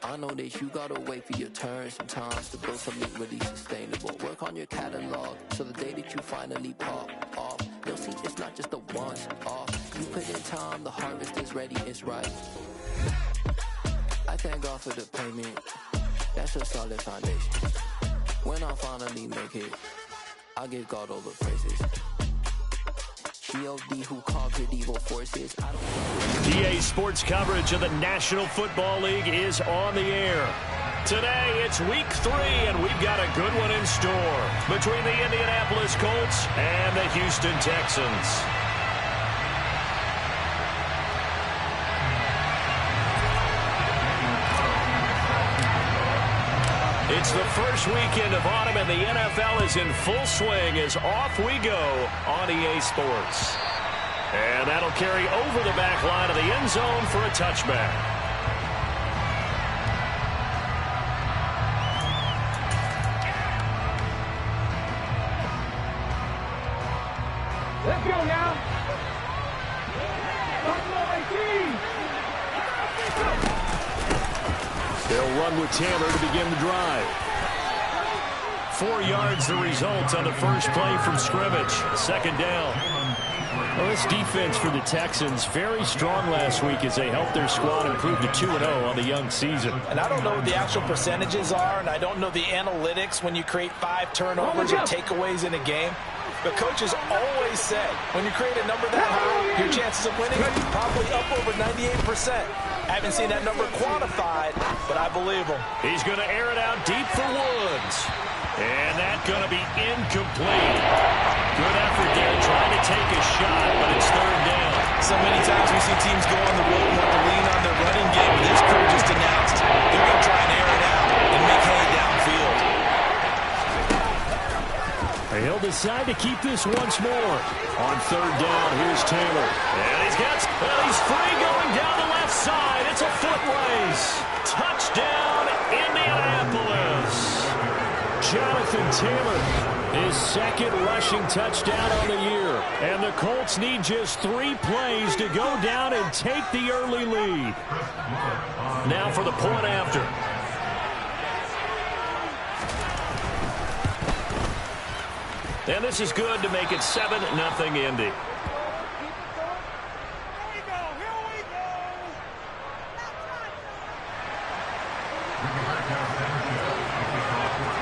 I know that you gotta wait for your turn sometimes to build something really sustainable. Work on your catalog so the day that you finally pop off, you'll see it's not just a once off. You put in time, the harvest is ready, it's right. I thank God for the payment, that's a solid foundation. When I finally make it, I give God all the praises. GOD who conquered evil forces. EA Sports coverage of the National Football League is on the air. Today, it's week 3, and we've got a good one in store between the Indianapolis Colts and the Houston Texans. It's the first weekend of autumn, and the NFL is in full swing as off we go on EA Sports. And that'll carry over the back line of the end zone for a touchback. Let's go now. They'll run with Taylor to begin the drive. 4 yards the result on the first play from scrimmage. Second down. Well, this defense for the Texans, very strong last week as they helped their squad improve to 2-0 on the young season. And I don't know what the actual percentages are, and I don't know the analytics when you create 5 turnovers or takeaways in a game. But coaches always say, when you create a number that high, your chances of winning probably up over 98%. I haven't seen that number quantified, but I believe him. He's going to air it out deep for Woods. And that's going to be incomplete. Good effort there trying to take a shot, but it's third down. So many times we see teams go on the road and want to lean on their running game. This crew just announced they're going to try and air it out and make hay downfield. He'll decide to keep this once more. On third down, here's Taylor. And he's free going down the left side. It's a foot race. Touchdown, Indianapolis. Jonathan Taylor, his second rushing touchdown on the year. And the Colts need just 3 plays to go down and take the early lead. Now for the point after. And this is good to make it 7-0 Indy.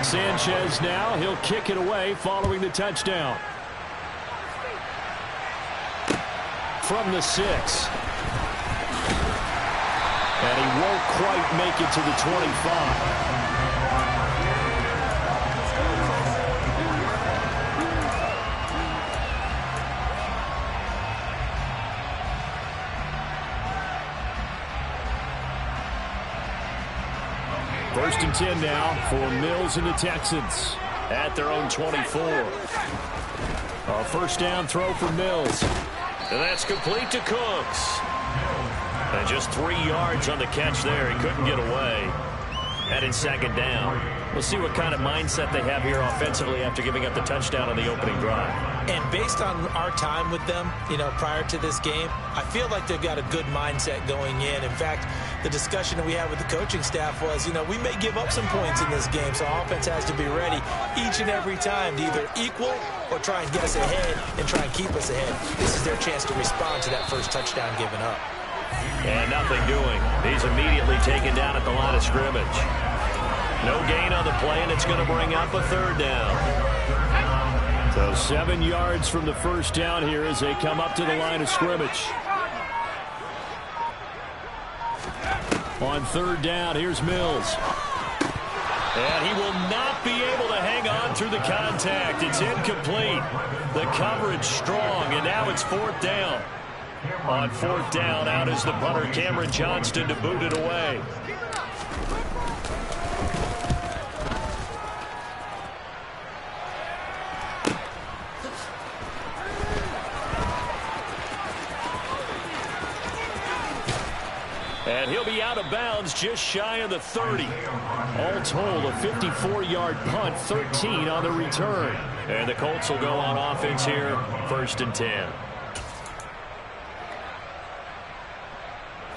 Sanchez now, he'll kick it away following the touchdown. From the 6. And he won't quite make it to the 25. First and 10 now for Mills and the Texans at their own 24. A first down throw for Mills. And that's complete to Cooks. And just 3 yards on the catch there. He couldn't get away. And in second down. We'll see what kind of mindset they have here offensively after giving up the touchdown on the opening drive. And based on our time with them, prior to this game, I feel like they've got a good mindset going in. In fact, the discussion that we had with the coaching staff was, we may give up some points in this game, so offense has to be ready each and every time to either equal or try and get us ahead and try and keep us ahead. This is their chance to respond to that first touchdown given up. And nothing doing. He's immediately taken down at the line of scrimmage. No gain on the play, and it's going to bring up a third down. So 7 yards from the first down here as they come up to the line of scrimmage. On third down, here's Mills. And he will not be able to hang on through the contact. It's incomplete. The coverage strong, and now it's fourth down. On fourth down, out is the punter, Cameron Johnston, to boot it away. And he'll be out of bounds just shy of the 30. All told, a 54-yard punt, 13 on the return. And the Colts will go on offense here, first and 10.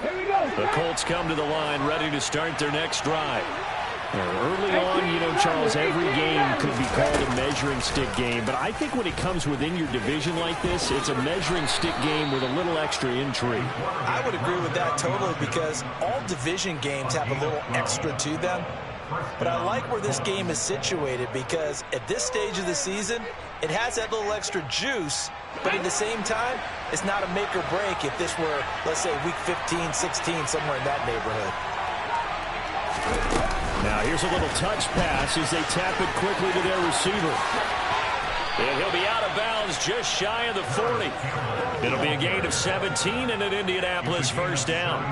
Here we go. The Colts Colts come to the line, ready to start their next drive. Early on, you know, Charles, every game could be called a measuring stick game. But I think when it comes within your division like this, it's a measuring stick game with a little extra intrigue. I would agree with that totally, because all division games have a little extra to them. But I like where this game is situated, because at this stage of the season, it has that little extra juice. But at the same time, it's not a make or break if this were, let's say, week 15, 16, somewhere in that neighborhood. Now here's a little touch pass as they tap it quickly to their receiver. And he'll be out of bounds just shy of the 40. It'll be a gain of 17 and an Indianapolis first down.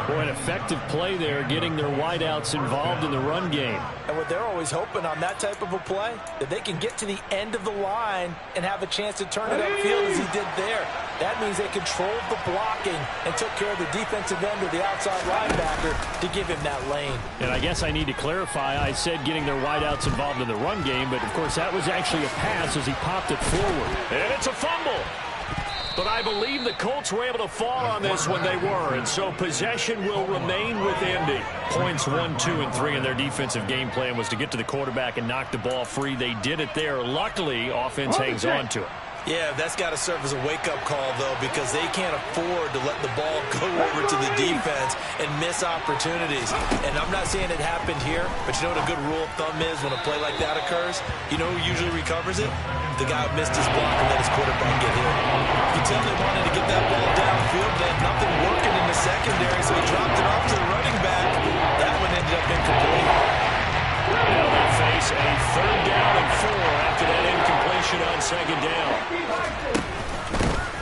Boy, an effective play there, getting their wideouts involved in the run game. And what they're always hoping on that type of a play, that they can get to the end of the line and have a chance to turn it upfield as he did there. That means they controlled the blocking and took care of the defensive end or the outside linebacker to give him that lane. And I guess I need to clarify, I said getting their wideouts involved in the run game, but of course that was actually a pass as he popped it forward. And it's a fumble. But I believe the Colts were able to fall on this when they were, and so possession will remain with Indy. Points 1, 2, and 3 in their defensive game plan was to get to the quarterback and knock the ball free. They did it there. Luckily, offense hangs on to it. Yeah, that's got to serve as a wake-up call, though, because they can't afford to let the ball go over to the defense and miss opportunities. And I'm not saying it happened here, but you know what a good rule of thumb is when a play like that occurs? You know who usually recovers it? The guy who missed his block and let his quarterback get hit. You can tell they wanted to get that ball downfield. They had nothing working in the secondary, so he dropped it off to the running back. That one ended up incomplete. Now they face a 3rd down and 4 after that incompletion on 2nd down.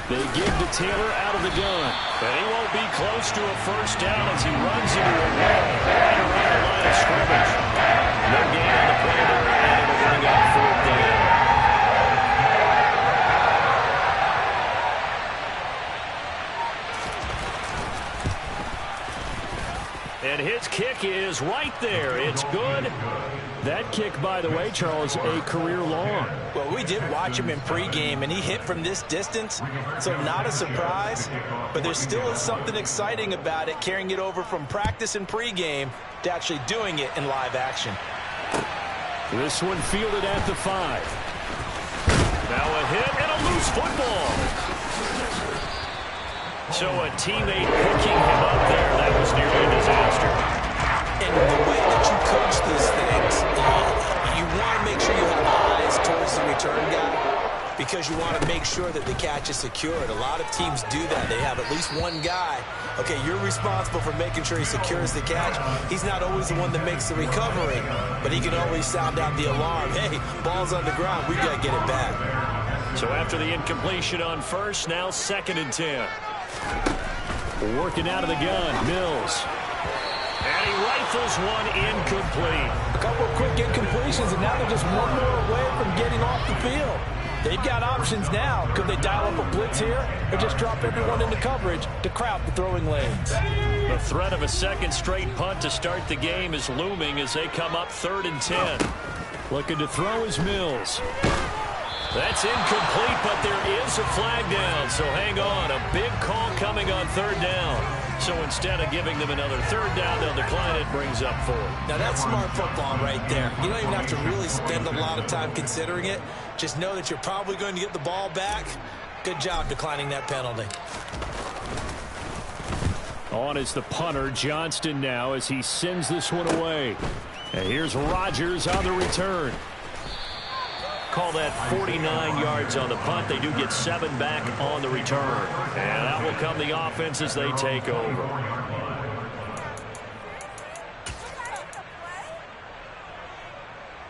They give to Taylor out of the gun. And he won't be close to a first down as he runs into a wall right around the line of scrimmage. No gain on the play there, and it'll bring up 4th down. And his kick is right there. It's good. That kick, by the way, Charles, a career long. Well, we did watch him in pregame, and he hit from this distance, so not a surprise. But there still is something exciting about it, carrying it over from practice and pregame to actually doing it in live action. This one fielded at the 5. Now a hit and a loose football. So a teammate picking him up there. That was nearly a disaster. And the way that you coach these things, you want to make sure you have eyes towards the return guy, because you want to make sure that the catch is secured. A lot of teams do that. They have at least one guy. Okay, you're responsible for making sure he secures the catch. He's not always the one that makes the recovery, but he can always sound out the alarm. Hey, ball's on the ground. We've got to get it back. So after the incompletion on 1st, now 2nd and 10. Working out of the gun, Mills. And he rifles one incomplete. A couple of quick incompletions, and now they're just one more away from getting off the field. They've got options now. Could they dial up a blitz here or just drop everyone into coverage to crowd the throwing lanes? The threat of a 2nd straight punt to start the game is looming as they come up 3rd and 10. Looking to throw is Mills. That's incomplete, but there is a flag down, so hang on. A big call coming on 3rd down. So instead of giving them another 3rd down, they'll decline it, brings up 4. Now that's smart football right there. You don't even have to really spend a lot of time considering it. Just know that you're probably going to get the ball back. Good job declining that penalty. On is the punter, Johnston, now as he sends this one away. And here's Rodgers on the return. Call that 49 yards on the punt. They do get 7 back on the return. And out will come the offense as they take over.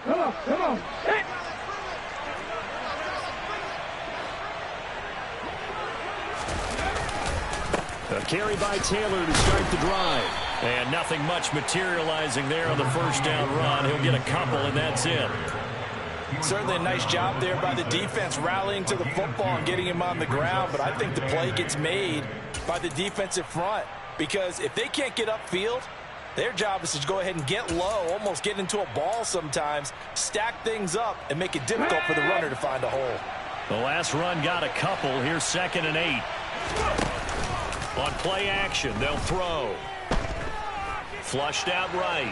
Come on. Hey. A carry by Taylor to start the drive. And nothing much materializing there on the 1st down run. He'll get a couple, and that's it. Certainly a nice job there by the defense rallying to the football and getting him on the ground, but I think the play gets made by the defensive front, because if they can't get upfield, their job is to go ahead and get low, almost get into a ball sometimes, stack things up, and make it difficult for the runner to find a hole. The last run got a couple. Here's 2nd and 8. On play action, they'll throw. flushed out right.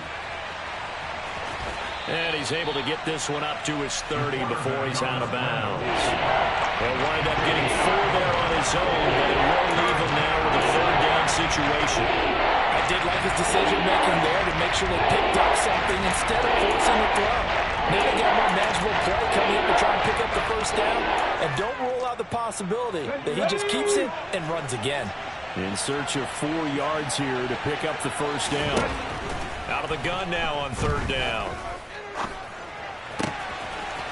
And he's able to get this one up to his 30 before he's out of bounds. He'll wind up getting 4 there on his own, but it will leave him now with a third down situation. I did like his decision-making there to make sure they picked up something instead of forcing the throw. Now they got more manageable play coming up to try and pick up the first down. And don't rule out the possibility that he just keeps it and runs again. In search of 4 yards here to pick up the first down. Out of the gun now on third down.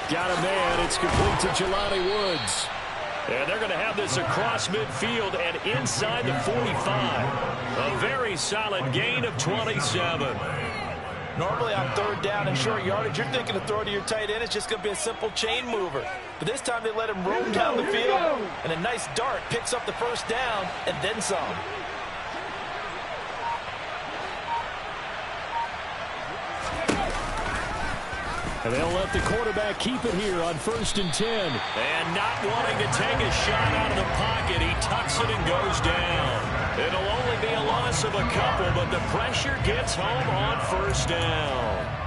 Got a man. It's complete to Jelani Woods. And they're going to have this across midfield and inside the 45. A very solid gain of 27. Normally on third down and short yardage, you're thinking to throw to your tight end. It's just going to be a simple chain mover. But this time they let him roam down the field, and a nice dart picks up the first down and then some. And they'll let the quarterback keep it here on 1st and 10. And not wanting to take a shot out of the pocket, he tucks it and goes down. It'll only be a loss of a couple, but the pressure gets home on first down.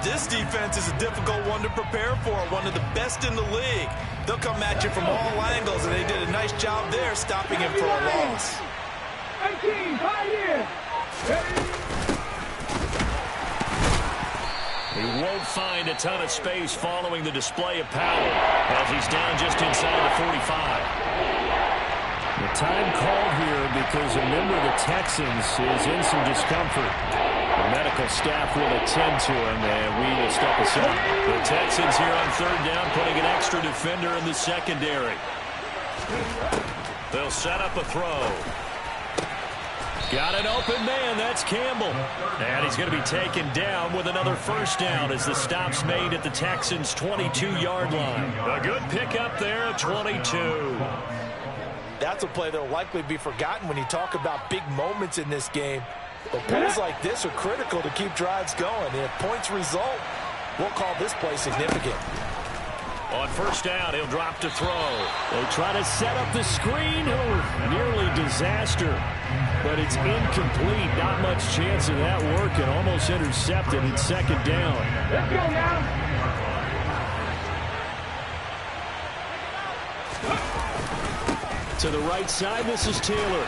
This defense is a difficult one to prepare for, one of the best in the league. They'll come at you from all angles, and they did a nice job there stopping him for a loss. 18, right here. He won't find a ton of space following the display of power as he's down just inside the 45. The time called here because a member of the Texans is in some discomfort. The medical staff will attend to him, and we will step aside. The Texans here on third down putting an extra defender in the secondary. They'll set up a throw. Got an open man. That's Campbell. And he's going to be taken down with another first down as the stop's made at the Texans' 22-yard line. A good pickup there at 22. That's a play that will likely be forgotten when you talk about big moments in this game. But plays like this are critical to keep drives going. And if points result, we'll call this play significant. On first down, he'll drop to throw. They try to set up the screen. Oh, nearly disaster. But it's incomplete. Not much chance of that working. Almost intercepted at second down. Let's go now. To the right side, this is Taylor.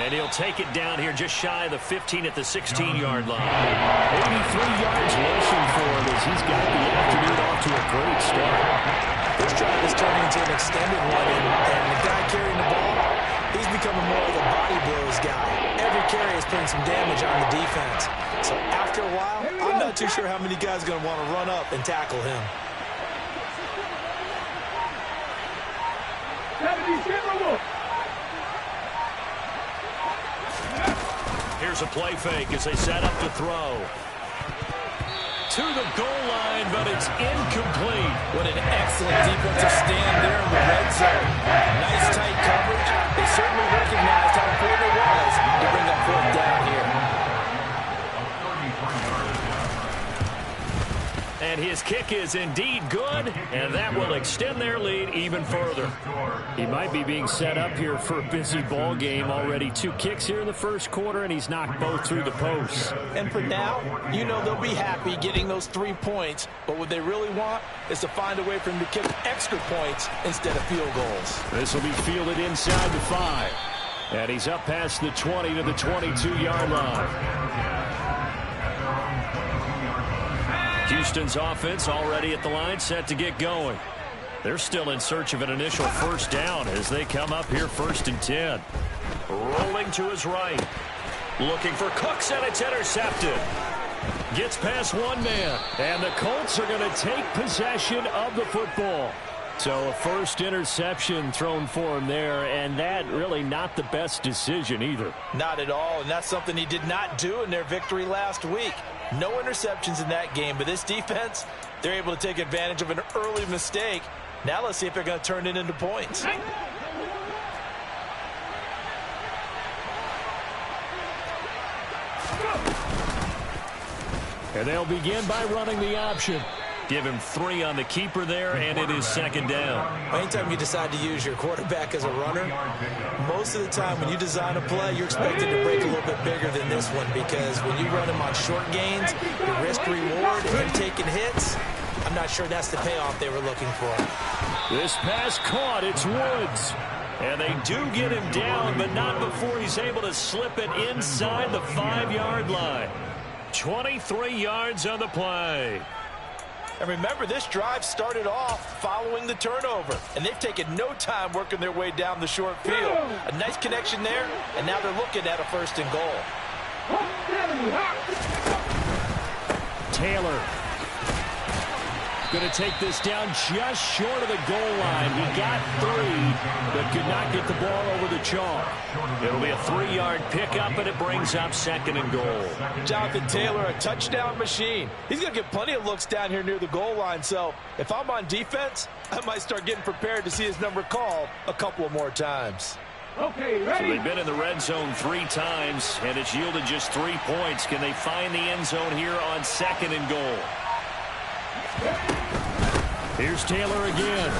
And he'll take it down here just shy of the 15 at the 16-yard line. 83 yards rushing for him as he's got the afternoon off to a great start. This drive is turning into an extended one, and the guy carrying the ball, he's becoming more of a body blows guy. Every carry is putting some damage on the defense. So after a while, I'm not too sure how many guys are going to want to run up and tackle him. 70, Here's a play fake as they set up to throw. To the goal line, but it's incomplete. What an excellent defensive stand there in the red zone. Nice tight coverage. They certainly recognized how important it was to bring that fourth down here. And his kick is indeed good, and that will extend their lead even further. He might be being set up here for a busy ball game. Already 2 kicks here in the first quarter, and he's knocked both through the posts. And for now, you know they'll be happy getting those 3 points, but what they really want is to find a way for him to kick extra points instead of field goals. This will be fielded inside the 5. And he's up past the 20 to the 22-yard line. Houston's offense already at the line, set to get going. They're still in search of an initial first down as they come up here 1st and 10. Rolling to his right. Looking for Cooks, and it's intercepted. Gets past one man, and the Colts are going to take possession of the football. So a first interception thrown for him there, and that really not the best decision either. Not at all, and that's something he did not do in their victory last week. No interceptions in that game, but this defense, they're able to take advantage of an early mistake. Now let's see if they're going to turn it into points. And they'll begin by running the option. Give him 3 on the keeper there, and it is second down. Anytime you decide to use your quarterback as a runner, most of the time when you design a play, you're expected to break a little bit bigger than this one, because when you run him on short gains, the risk-reward and him taking hits, I'm not sure that's the payoff they were looking for. This pass caught. It's Woods. And they do get him down, but not before he's able to slip it inside the 5-yard line. 23 yards on the play. And remember, this drive started off following the turnover, and they've taken no time working their way down the short field. A nice connection there, and now they're looking at a 1st and goal. Taylor going to take this down just short of the goal line. He got 3, but could not get the ball over the chalk. It'll be a 3-yard pickup, and it brings up 2nd and goal. Jonathan Taylor, a touchdown machine. He's going to get plenty of looks down here near the goal line, so if I'm on defense, I might start getting prepared to see his number called a couple of more times. Okay, ready? So they've been in the red zone 3 times, and it's yielded just 3 points. Can they find the end zone here on 2nd and goal? Here's Taylor again.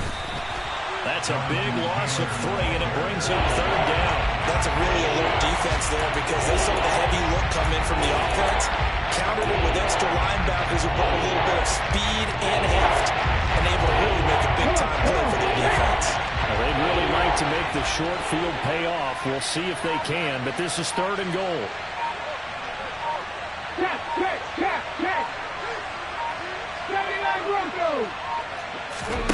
That's a big loss of 3, and it brings up 3rd down. That's a really alert defense there, because they saw the heavy look come in from the offense, countered it with extra linebackers who brought a little bit of speed and heft, and able to really make a big-time play for their defense. Well, they'd really like to make the short field pay off. We'll see if they can, but this is 3rd and goal. Check. 79 Broncos.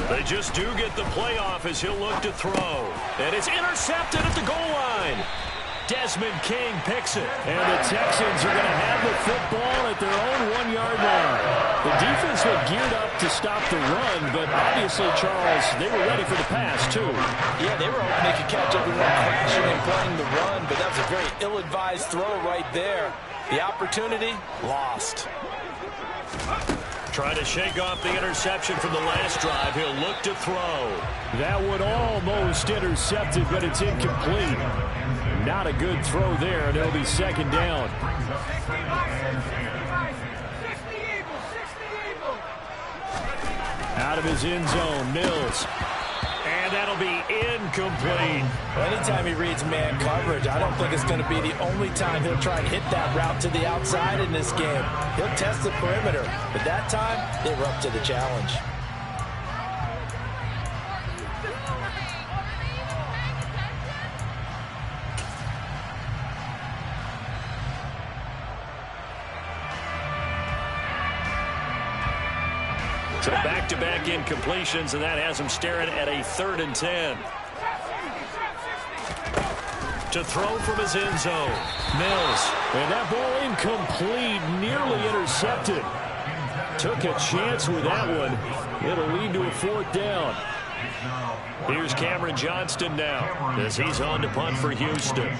They just do get the playoff as he'll look to throw. And it's intercepted at the goal line. Desmond King picks it. And the Texans are going to have the football at their own 1-yard line. The defense was geared up to stop the run, but obviously, Charles, they were ready for the pass, too. Yeah, they were hoping they could catch everyone crashing and playing the run, but that was a very ill-advised throw right there. The opportunity, lost. Trying to shake off the interception from the last drive. He'll look to throw. That would almost intercept it, but it's incomplete. Not a good throw there, and it'll be 2nd down. Out of his end zone, Mills. And that'll be incomplete. Anytime he reads man coverage, I don't think it's going to be the only time he'll try and hit that route to the outside in this game. He'll test the perimeter, but that time, they were up to the challenge. So back-to-back incompletions, and that has him staring at a 3rd and 10. To throw from his end zone. Mills. And that ball incomplete, nearly intercepted. Took a chance with that one. It'll lead to a 4th down. Here's Cameron Johnston now as he's on to punt for Houston.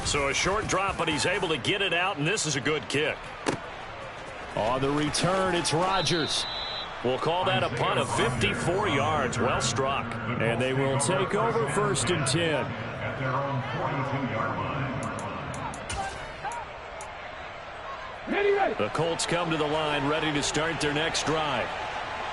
So a short drop, but he's able to get it out, and this is a good kick. On the return, it's Rodgers. We'll call that a punt of 54 yards. Well struck. And they will take over 1st and 10. The Colts come to the line, ready to start their next drive.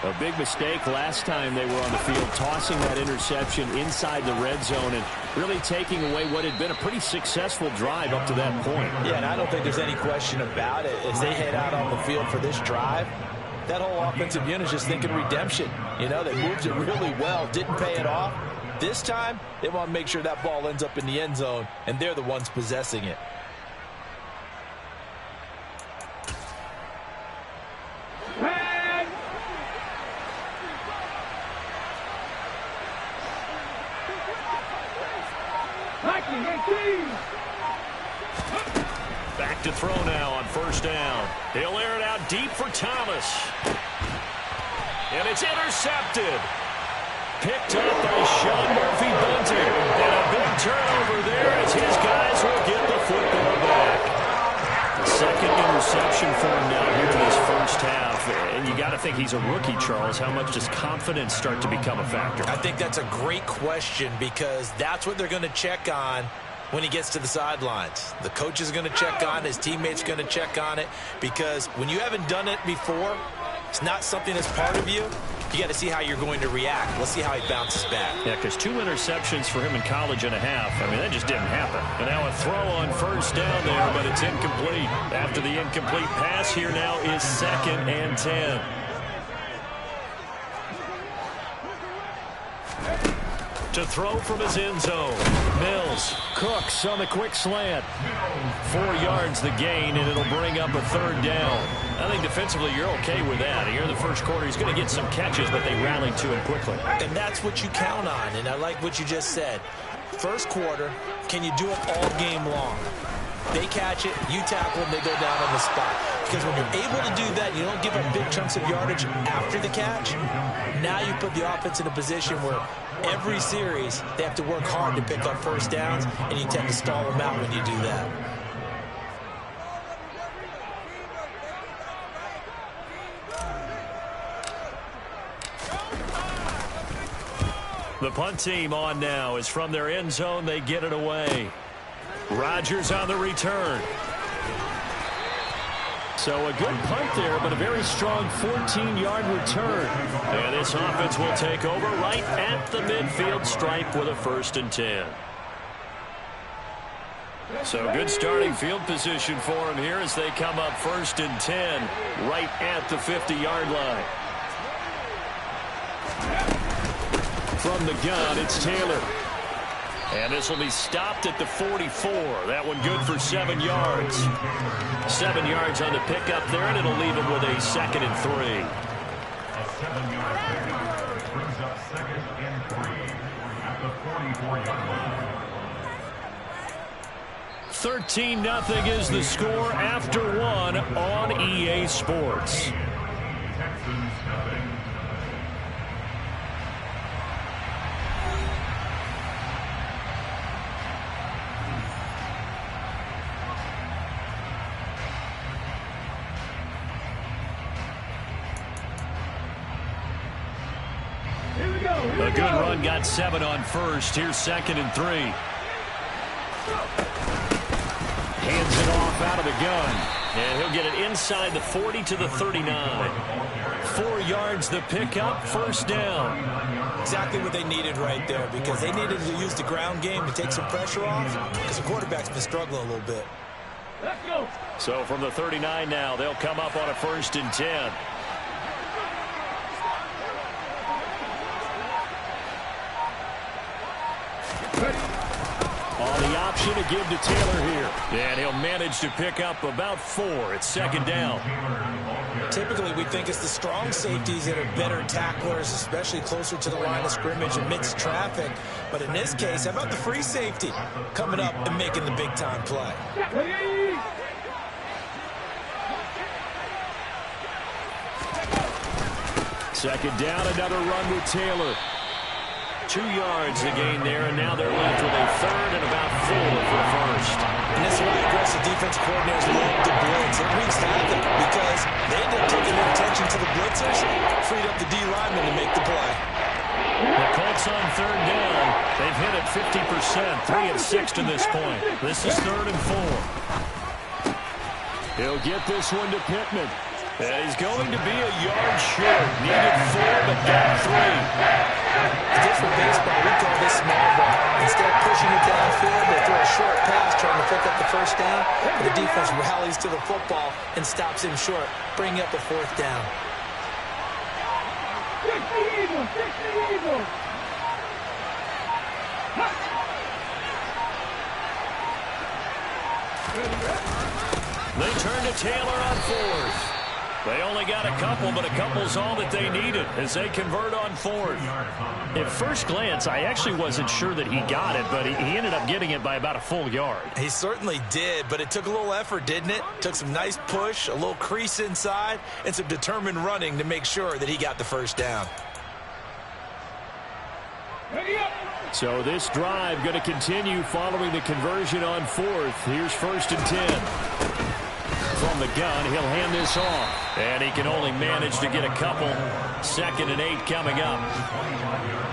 A big mistake last time they were on the field, tossing that interception inside the red zone and really taking away what had been a pretty successful drive up to that point. Yeah, and I don't think there's any question about it. As they head out on the field for this drive, that whole offensive unit is just thinking redemption. You know, they moved it really well, didn't pay it off. This time, they want to make sure that ball ends up in the end zone, and they're the ones possessing it. Back to throw now on 1st down. He'll air it out deep for Thomas. And it's intercepted. Picked up by Sean Murphy-Bunting. And a big turnover there as his guys will get the football back. The 2nd interception for him now here in his 1st half. And you got to think he's a rookie, Charles. How much does confidence start to become a factor? I think that's a great question, because that's what they're going to check on when he gets to the sidelines. The coach is going to check on it. His teammates are going to check on it, because when you haven't done it before, it's not something that's part of you. You got to see how you're going to react. Let's see how he bounces back. Yeah, because 2 interceptions for him in college and a half. I mean, that just didn't happen. And now a throw on first down there, but it's incomplete. After the incomplete pass, here now is 2nd and 10. To throw from his end zone. Mills, Cooks on the quick slant. 4 yards the gain, and it'll bring up a 3rd down. I think defensively you're okay with that. Here in the first quarter, he's going to get some catches, but they rallied to him quickly. And that's what you count on, and I like what you just said. First quarter, can you do it all game long? They catch it, you tackle them, they go down on the spot. Because when you're able to do that, you don't give up big chunks of yardage after the catch. Now you put the offense in a position where every series they have to work hard to pick up first downs, and you tend to stall them out when you do that. The punt team on now is from their end zone. They get it away. Rodgers on the return. So a good punt there, but a very strong 14-yard return. And this offense will take over right at the midfield stripe with a 1st and 10. So good starting field position for him here as they come up 1st and 10 right at the 50-yard line. From the gun, it's Taylor. And this will be stopped at the 44. That one good for 7 yards. 7 yards on the pickup there, and it'll leave him with a 2nd and 3. A 7-yard pickup brings up 2nd and 3 at the 44-yard line. 13-0 is the score after 1 on EA Sports. Texans nothing. A good run, got 7 on first. Here's 2nd and 3. Hands it off out of the gun. And he'll get it inside the 40 to the 39. 4 yards the pickup, 1st down. Exactly what they needed right there, because they needed to use the ground game to take some pressure off, because the quarterback's been struggling a little bit. Let's go. So from the 39 now, they'll come up on a 1st and 10. On the option to give to Taylor here. And he'll manage to pick up about 4. It's 2nd down. Typically, we think it's the strong safeties that are better tacklers, especially closer to the line of scrimmage amidst traffic. But in this case, how about the free safety coming up and making the big-time play? Second down, another run with Taylor. 2 yards the gain there, and now they're left with a 3rd and about 4 for 1st. And this is why aggressive defense coordinators love the blitz. It wreaks havoc because they end up taking their attention to the blitzers, freed up the D lineman to make the play. The Colts on 3rd down. They've hit it 50%, 3 of 6 to this point. This is 3rd and 4. He'll get this one to Pittman. And he's going to be a yard short. Needed 4, but got 3. Just for baseball, we call this small ball. Instead of pushing it downfield, they throw a short pass trying to pick up the 1st down. But the defense rallies to the football and stops him short, bringing up a 4th down. 60 Eagles, 60 Eagles. They turn to Taylor on 4th. They only got a couple, but a couple's all that they needed as they convert on 4th. At first glance, I actually wasn't sure that he got it, but he ended up getting it by about a full yard. He certainly did, but it took a little effort, didn't it? Took some nice push, a little crease inside, and some determined running to make sure that he got the 1st down. Ready up. So this drive going to continue following the conversion on 4th. Here's 1st and 10. from the gun. He'll hand this off. And he can only manage to get a couple. 2nd and 8 coming up.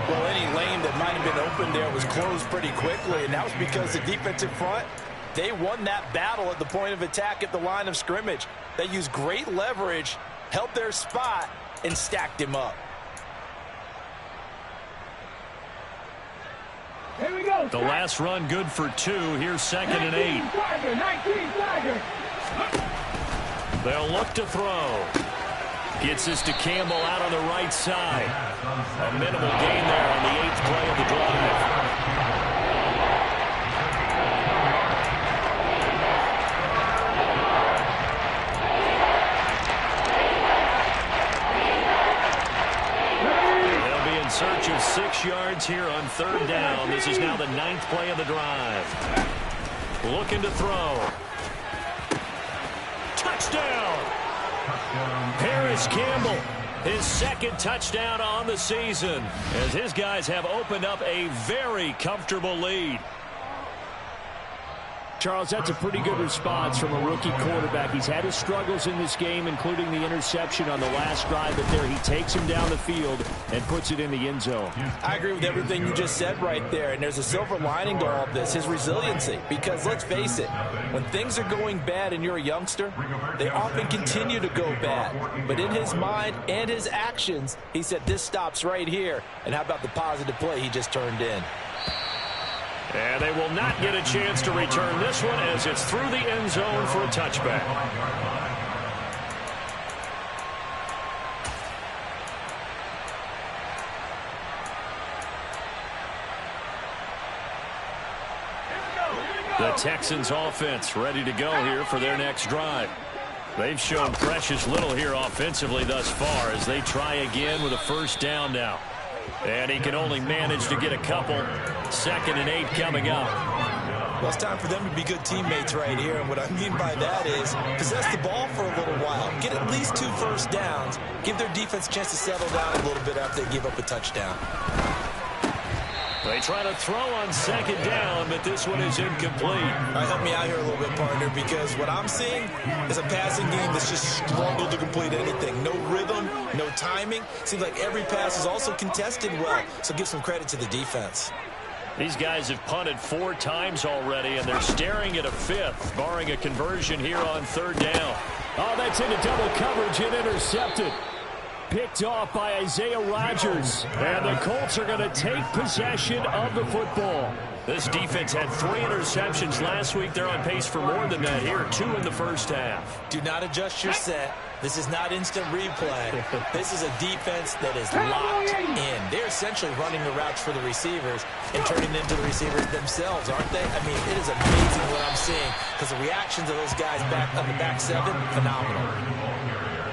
Well, any lane that might have been open there was closed pretty quickly, and that was because the defensive front, they won that battle at the point of attack at the line of scrimmage. They used great leverage, held their spot, and stacked him up. Here we go. The last run good for 2. Here's 2nd and 8. 19 Tiger. They'll look to throw. Gets this to Campbell out on the right side. A minimal gain there on the 8th play of the drive. They'll be in search of 6 yards here on 3rd down. This is now the 9th play of the drive. Looking to throw. Touchdown! Paris Campbell, his 2nd touchdown on the season, as his guys have opened up a very comfortable lead. Charles, that's a pretty good response from a rookie quarterback. He's had his struggles in this game, including the interception on the last drive, but there he takes him down the field and puts it in the end zone. I agree with everything you just said right there, and there's a silver lining to all of this, his resiliency. Because let's face it, when things are going bad and you're a youngster, they often continue to go bad. But in his mind and his actions, he said, this stops right here. And how about the positive play he just turned in? And they will not get a chance to return this one as it's through the end zone for a touchback. The Texans offense ready to go here for their next drive. They've shown precious little here offensively thus far as they try again with a 1st down now. And he can only manage to get a couple. 2nd and 8 coming up. Well, it's time for them to be good teammates right here. And what I mean by that is possess the ball for a little while. Get at least 2 first downs. Give their defense a chance to settle down a little bit after they give up a touchdown. They try to throw on 2nd down, but this one is incomplete. All right, help me out here a little bit, partner, because what I'm seeing is a passing game that's just struggled to complete anything. No rhythm, no timing. Seems like every pass is also contested well, so give some credit to the defense. These guys have punted 4 times already, and they're staring at a 5th, barring a conversion here on 3rd down. Oh, that's into double coverage and intercepted. Picked off by Isaiah Rodgers. And the Colts are going to take possession of the football. This defense had 3 interceptions last week. They're on pace for more than that here. 2 in the 1st half. Do not adjust your set. This is not instant replay. This is a defense that is locked in. They're essentially running the routes for the receivers and turning them into the receivers themselves, aren't they? I mean, it is amazing what I'm seeing because the reactions of those guys back on the back 7, phenomenal.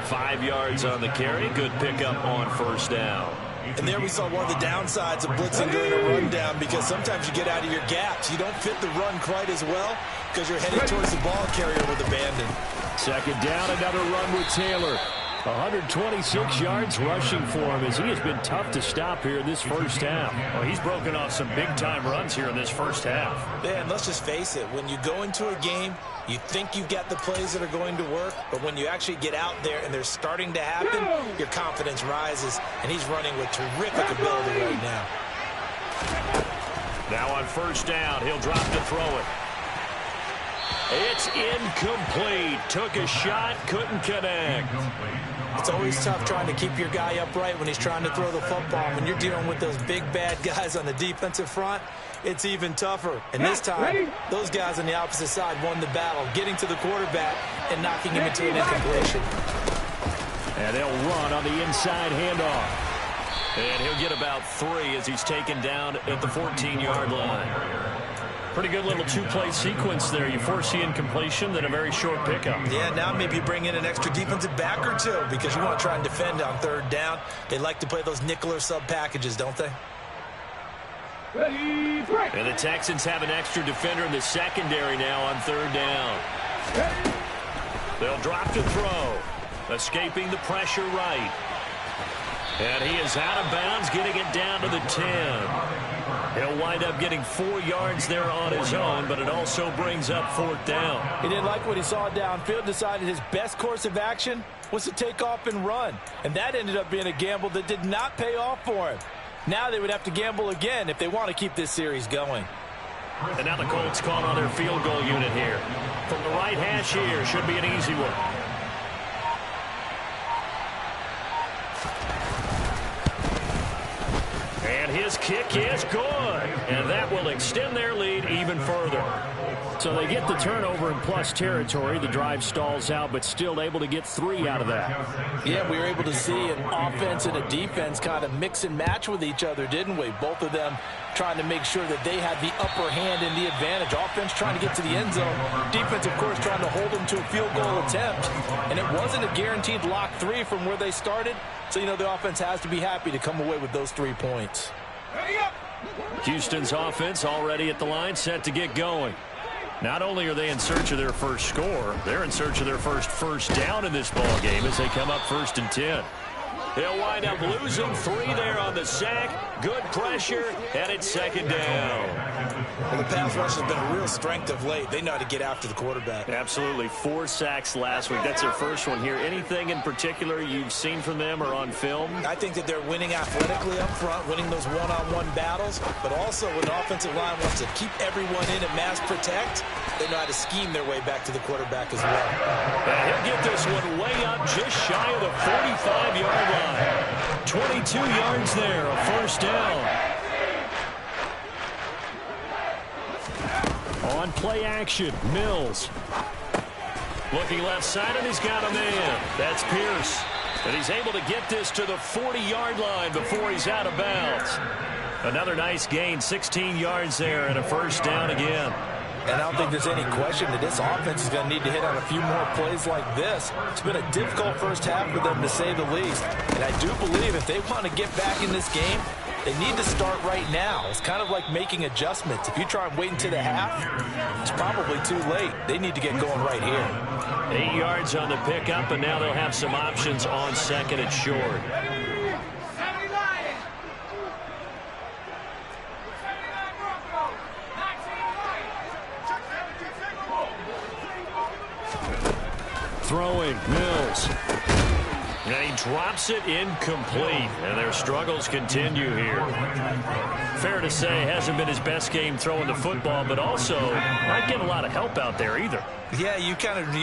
5 yards on the carry. Good pickup on 1st down. And there we saw one of the downsides of blitzing during a rundown because sometimes you get out of your gaps. You don't fit the run quite as well because you're headed towards the ball carrier with abandon. 2nd down, another run with Taylor. 126 yards rushing for him as he has been tough to stop here in this 1st half. Well, he's broken off some big-time runs here in this 1st half. Yeah, and let's just face it. When you go into a game, you think you've got the plays that are going to work, but when you actually get out there and they're starting to happen, your confidence rises, and he's running with terrific ability right now. Now on 1st down, he'll drop to throw it. It's incomplete. Took a shot, couldn't connect. It's always tough trying to keep your guy upright when he's trying to throw the football. When you're dealing with those big, bad guys on the defensive front, it's even tougher. And this time, those guys on the opposite side won the battle, getting to the quarterback and knocking him into an incompletion. And they'll run on the inside handoff. And he'll get about 3 as he's taken down at the 14-yard line. Pretty good little 2-play sequence there. You force the incompletion, then a very short pickup. Yeah, now maybe you bring in an extra defensive back or 2 because you want to try and defend on 3rd down. They like to play those nickel or sub packages, don't they? And the Texans have an extra defender in the secondary now on 3rd down. They'll drop to throw. Escaping the pressure right. And he is out of bounds, getting it down to the 10. He'll wind up getting 4 yards there on his own, but it also brings up 4th down. He didn't like what he saw downfield, decided his best course of action was to take off and run. And that ended up being a gamble that did not pay off for him. Now they would have to gamble again if they want to keep this series going. And now the Colts call on their field goal unit here. From the right hash here, should be an easy one. And his kick is good. And that will extend their lead even further. So they get the turnover in plus territory. The drive stalls out, but still able to get 3 out of that. Yeah, we were able to see an offense and a defense kind of mix and match with each other, didn't we? Both of them trying to make sure that they had the upper hand and the advantage. Offense trying to get to the end zone. Defense, of course, trying to hold them to a field goal attempt. And it wasn't a guaranteed lock 3 from where they started. So, you know, the offense has to be happy to come away with those 3 points. Houston's offense already at the line, set to get going. Not only are they in search of their first score, they're in search of their first down in this ball game as they come up 1st and 10. They'll wind up losing 3 there on the sack. Good pressure, and it's 2nd down. Well, the pass rush has been a real strength of late. They know how to get after the quarterback. Absolutely. 4 sacks last week. That's their first one here. Anything in particular you've seen from them or on film? I think that they're winning athletically up front, winning those one-on-one battles, but also when the offensive line wants to keep everyone in and mass protect, they know how to scheme their way back to the quarterback as well. And he'll get this one way up just shy of the 45-yard line. 22 yards there, a 1st down. On play action, Mills. Looking left side, and he's got a man. That's Pierce. And he's able to get this to the 40-yard line before he's out of bounds. Another nice gain, 16 yards there, and a 1st down again. And I don't think there's any question that this offense is going to need to hit on a few more plays like this. It's been a difficult first half for them, to say the least. And I do believe if they want to get back in this game, they need to start right now. It's kind of like making adjustments. If you try and wait until the half, it's probably too late. They need to get going right here. 8 yards on the pickup, and now they'll have some options on 2nd and short. Throwing, Mills. And he drops it incomplete, and their struggles continue here. Fair to say, hasn't been his best game throwing the football, but also not getting a lot of help out there either. Yeah, you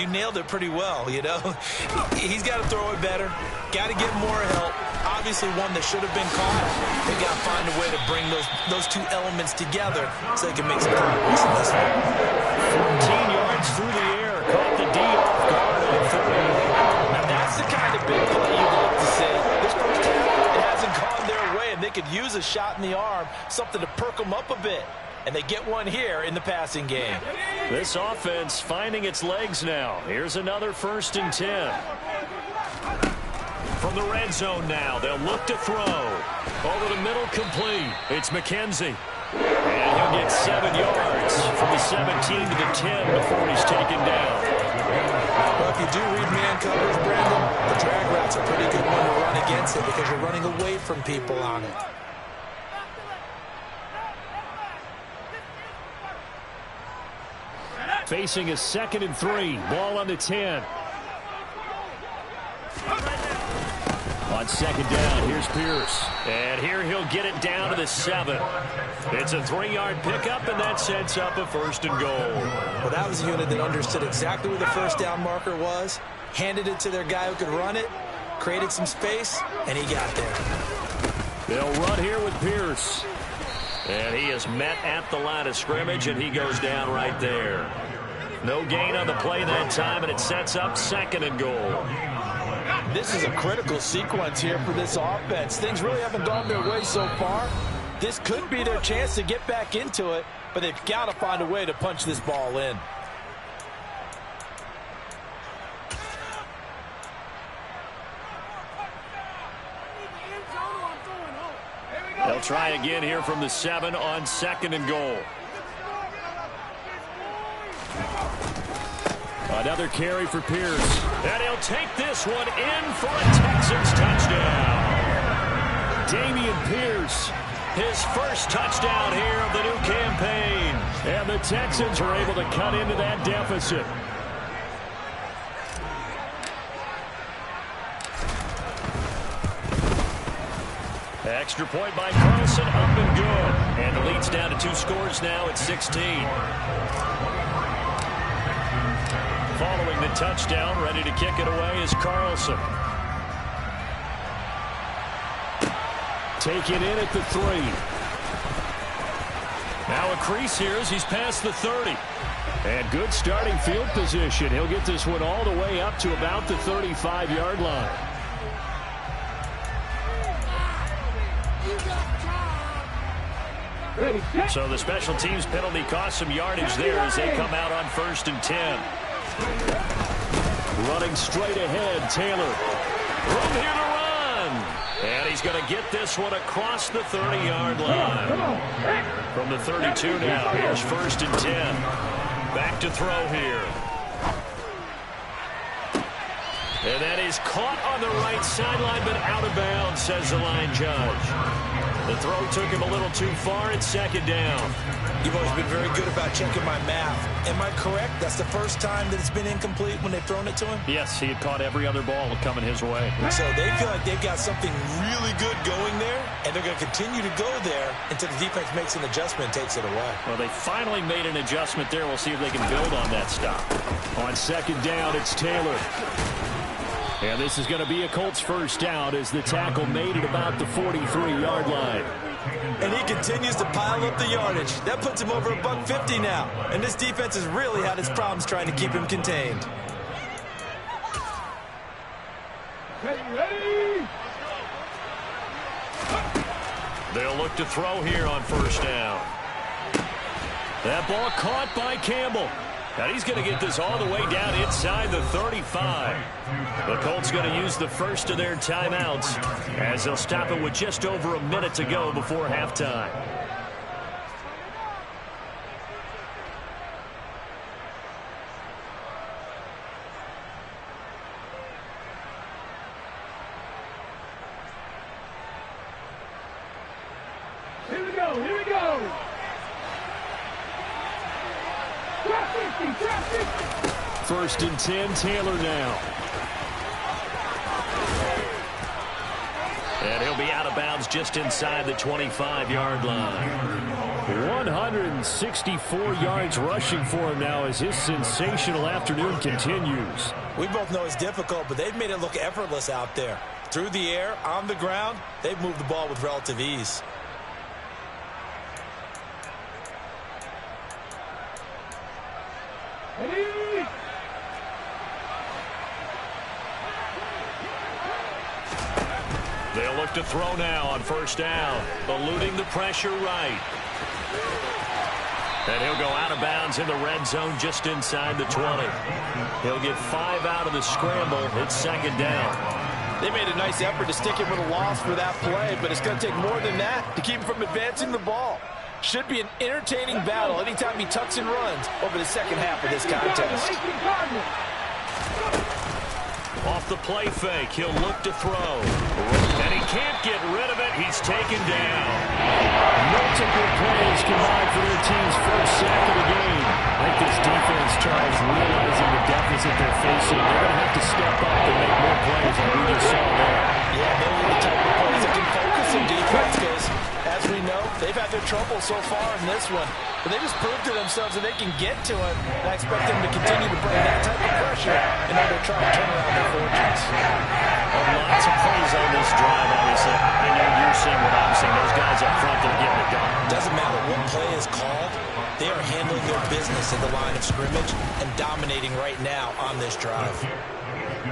nailed it pretty well, you know. He's got to throw it better, got to get more help. Obviously one that should have been caught. They got to find a way to bring those 2 elements together so they can make some progress in this one. 14 yards through the air, caught the D off guard on 3. Now that's the kind of big play you'd like to see. This first half, it hasn't gone their way, and they could use a shot in the arm, something to perk them up a bit. And they get one here in the passing game. This offense finding its legs now. Here's another 1st and 10. From the red zone now, they'll look to throw. Over the middle, complete. It's McKenzie. And he'll get 7 yards from the 17 to the 10 before he's taken down. Well, if you do read man coverage, Brandon, the drag route's a pretty good one to run against it because you're running away from people on it. Facing a 2nd and 3. Ball on the 10. On 2nd down, here's Pierce. And here he'll get it down to the 7. It's a 3-yard pickup, and that sets up a 1st and goal. Well, that was a unit that understood exactly where the 1st down marker was, handed it to their guy who could run it, created some space, and he got there. They'll run here with Pierce. And he is met at the line of scrimmage, and he goes down right there. No gain on the play that time, and it sets up 2nd and goal. This is a critical sequence here for this offense. Things really haven't gone their way so far. This could be their chance to get back into it, but they've got to find a way to punch this ball in. They'll try again here from the 7 on 2nd and goal. Another carry for Pierce. And he'll take this one in for a Texans touchdown. Dameon Pierce. His first touchdown here of the new campaign. And the Texans are able to cut into that deficit. Extra point by Carlson, up and good. And the lead's down to 2 scores now at 16. Following the touchdown, ready to kick it away is Carlson. Take it in at the 3. Now a crease here as he's past the 30. And good starting field position. He'll get this one all the way up to about the 35-yard line. So the special teams penalty cost some yardage there as they come out on 1st and 10. Running straight ahead, Taylor. Room here to run. And he's going to get this one across the 30-yard line. From the 32 now, here's 1st and 10. Back to throw here. And that is caught on the right sideline, but out of bounds, says the line judge. The throw took him a little too far. It's 2nd down. You've always been very good about checking my math. Am I correct? That's the first time that it's been incomplete when they've thrown it to him? Yes, he had caught every other ball coming his way. So they feel like they've got something really good going there, and they're going to continue to go there until the defense makes an adjustment and takes it away. Well, they finally made an adjustment there. We'll see if they can build on that stop. On 2nd down, it's Taylor. And this is going to be a Colts first down as the tackle made at about the 43-yard line. And he continues to pile up the yardage. That puts him over $150 now. And this defense has really had its problems trying to keep him contained. Ready. They'll look to throw here on 1st down. That ball caught by Campbell. And he's going to get this all the way down inside the 35. The Colts going to use the first of their timeouts as they'll stop it with just over a minute to go before halftime. Here we go. 1st and 10, Taylor now. And he'll be out of bounds just inside the 25-yard line. 164 yards rushing for him now as his sensational afternoon continues. We both know it's difficult, but they've made it look effortless out there. Through the air, on the ground, they've moved the ball with relative ease. They'll look to throw now on 1st down, eluding the pressure right. And he'll go out of bounds in the red zone just inside the 20. He'll get 5 out of the scramble. It's 2nd down. They made a nice effort to stick him with a loss for that play, but it's going to take more than that to keep him from advancing the ball. Should be an entertaining battle anytime he tucks and runs over the second half of this contest. Off the play fake, he'll look to throw. And he can't get rid of it. He's taken down. Multiple plays combined for their team's first sack of the game. I think this defense tries realizing the deficit they're facing. They're going to have to step up and make more plays like we just saw there. Yeah, those are the type of plays that can focus some defense because, as we know, they've had their trouble so far in this one. But they just proved to themselves that they can get to it. And I expect them to continue to bring that type of pressure in order to try and turn around their fortunes. Lots of plays on this drive, obviously. I know you're seeing what I'm seeing. Those guys up front, they're getting it done. Doesn't matter what play is called. They are handling their business at the line of scrimmage and dominating right now on this drive.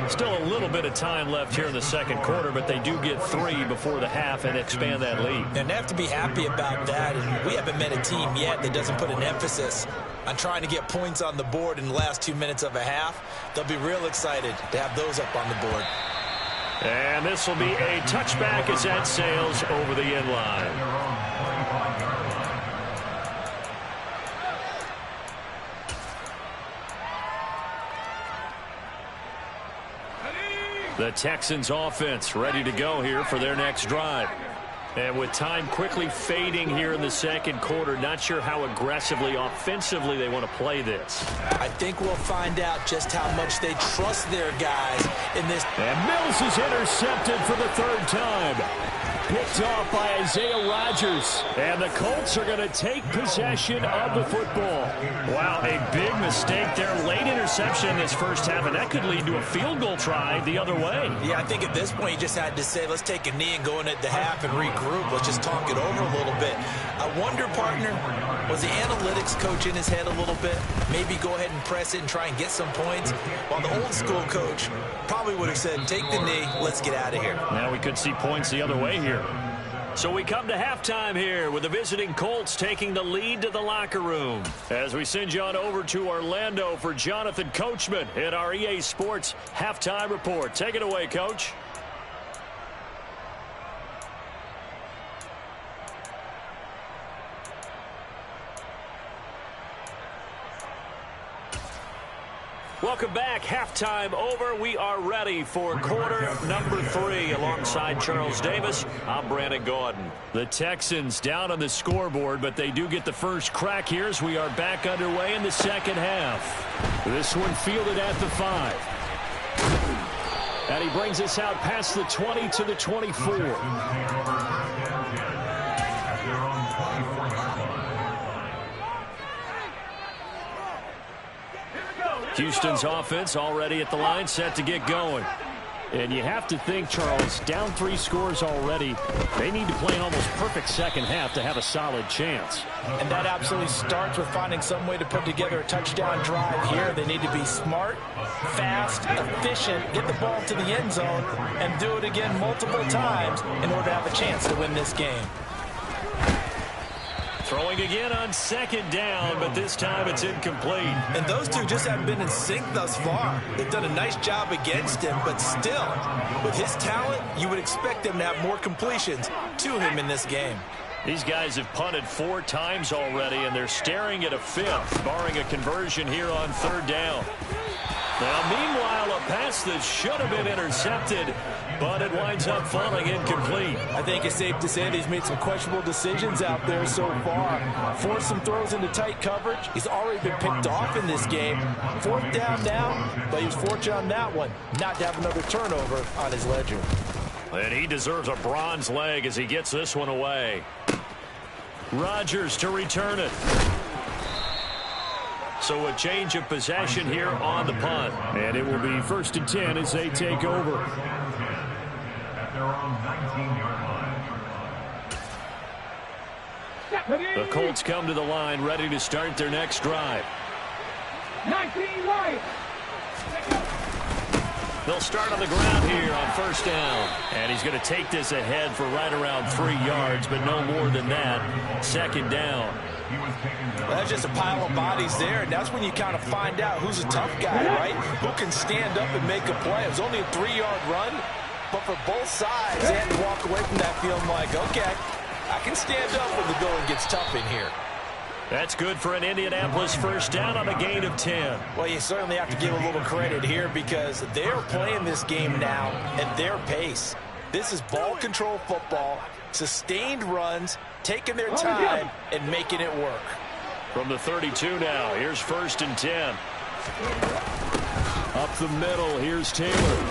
Still a little bit of time left here in the 2nd quarter, but they do get 3 before the half and expand that lead. And they have to be happy about that. And we haven't met a team yet that doesn't put an emphasis on trying to get points on the board in the last 2 minutes of a half. They'll be real excited to have those up on the board. And this will be a touchback as that sails over the end line. The Texans offense ready to go here for their next drive. And with time quickly fading here in the second quarter, not sure how aggressively, offensively they want to play this. I think we'll find out just how much they trust their guys in this. And Mills is intercepted for the third time. Picked off by Isaiah Rodgers. And the Colts are going to take possession of the football. Wow, a big mistake there. Late interception in this first half, and that could lead to a field goal try the other way. Yeah, I think at this point you just had to say, let's take a knee and go in at the half and regroup. Let's just talk it over a little bit. I wonder, partner, was the analytics coach in his head a little bit? Maybe go ahead and press it and try and get some points? While the old school coach probably would have said, take the knee, let's get out of here. Now we could see points the other way here. So we come to halftime here with the visiting Colts taking the lead to the locker room. As we send you on over to Orlando for Jonathan Coachman in our EA Sports Halftime Report. Take it away, Coach. Welcome back. Halftime over. We are ready for quarter number 3. Alongside Charles Davis, I'm Brandon Gaudin. The Texans down on the scoreboard, but they do get the first crack here as we are back underway in the second half. This one fielded at the 5. And he brings us out past the 20 to the 24. Houston's offense already at the line, set to get going. And you have to think, Charles, down 3 scores already. They need to play an almost perfect second half to have a solid chance. And that absolutely starts with finding some way to put together a touchdown drive here. They need to be smart, fast, efficient, get the ball to the end zone, and do it again multiple times in order to have a chance to win this game. Throwing again on second down, but this time it's incomplete. And those two just haven't been in sync thus far. They've done a nice job against him, but still, with his talent, you would expect them to have more completions to him in this game. These guys have punted 4 times already, and they're staring at a 5th, barring a conversion here on third down. Now, meanwhile, a pass that should have been intercepted, but it winds up falling incomplete. I think it's safe to say that he's made some questionable decisions out there so far. Forced some throws into tight coverage. He's already been picked off in this game. 4th down now, but he was fortunate on that one not to have another turnover on his ledger. And he deserves a bronze leg as he gets this one away. Rodgers to return it. So a change of possession here on the punt. And it will be 1st and 10 as they take over. At their own 19-yard line. The Colts come to the line ready to start their next drive. 19 right. They'll start on the ground here on 1st down. And he's going to take this ahead for right around 3 yards, but no more than that. 2nd down. Well, that's just a pile of bodies there, and that's when you kind of find out who's a tough guy, right? Who can stand up and make a play. It was only a 3-yard run, but for both sides, they had to walk away from that feeling like, okay, I can stand up when the going gets tough in here. That's good for an Indianapolis 1st down on a gain of 10. Well, you certainly have to give a little credit here because they're playing this game now at their pace. This is ball control football, sustained runs, taking their time and making it work. From the 32 now, here's 1st and 10. Up the middle, here's Taylor.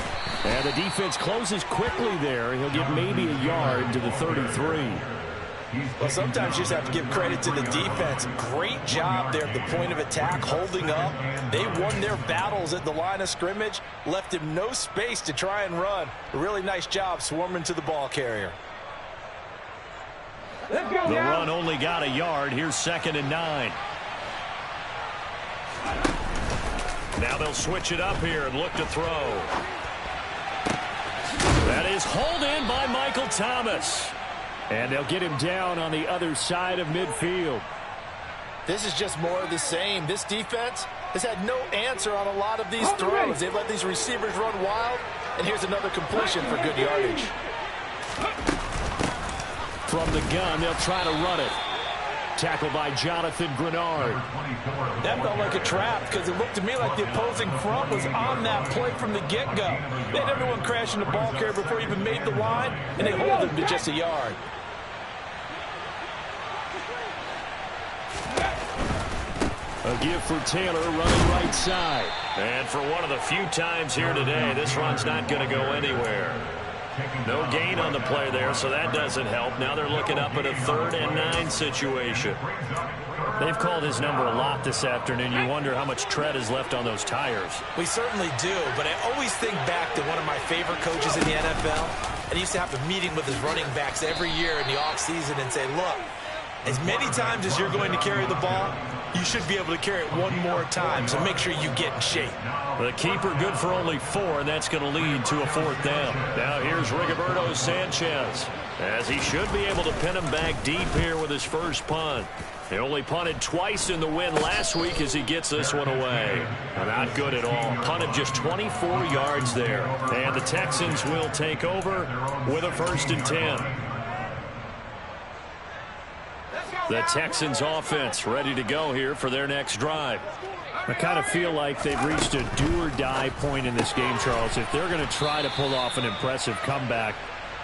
And the defense closes quickly there. He'll get maybe a yard to the 33. Well, sometimes you just have to give credit to the defense. Great job there at the point of attack, holding up. They won their battles at the line of scrimmage, left him no space to try and run. A really nice job swarming to the ball carrier. Let's go The now. run only got a yard. Here's 2nd and 9. Now they'll switch it up here and look to throw. That is hauled in by Michael Thomas. And they'll get him down on the other side of midfield. This is just more of the same. This defense has had no answer on a lot of these throws. They've let these receivers run wild, and here's another completion for good yardage. From the gun, they'll try to run it. Tackled by Jonathan Grenard. That felt like a trap because it looked to me like the opposing front was on that play from the get-go. They had everyone crashing the ball carrier before he even made the line, and they hold him to just a yard. A give for Taylor running right side. And for one of the few times here today, this run's not going to go anywhere. No gain on the play there, so that doesn't help. Now they're looking up at a 3rd and 9 situation. They've called his number a lot this afternoon. You wonder how much tread is left on those tires. We certainly do, but I always think back to one of my favorite coaches in the NFL. And he used to have a meeting with his running backs every year in the offseason and say, look, as many times as you're going to carry the ball, you should be able to carry it one more time, so make sure you get in shape. The keeper good for only 4, and that's going to lead to a 4th down. Now here's Rigoberto Sanchez, as he should be able to pin him back deep here with his first punt. He only punted twice in the win last week as he gets this one away. Not good at all. Punted just 24 yards there. And the Texans will take over with a 1st and 10. The Texans offense ready to go here for their next drive. I kind of feel like they've reached a do-or-die point in this game, Charles. If they're going to try to pull off an impressive comeback,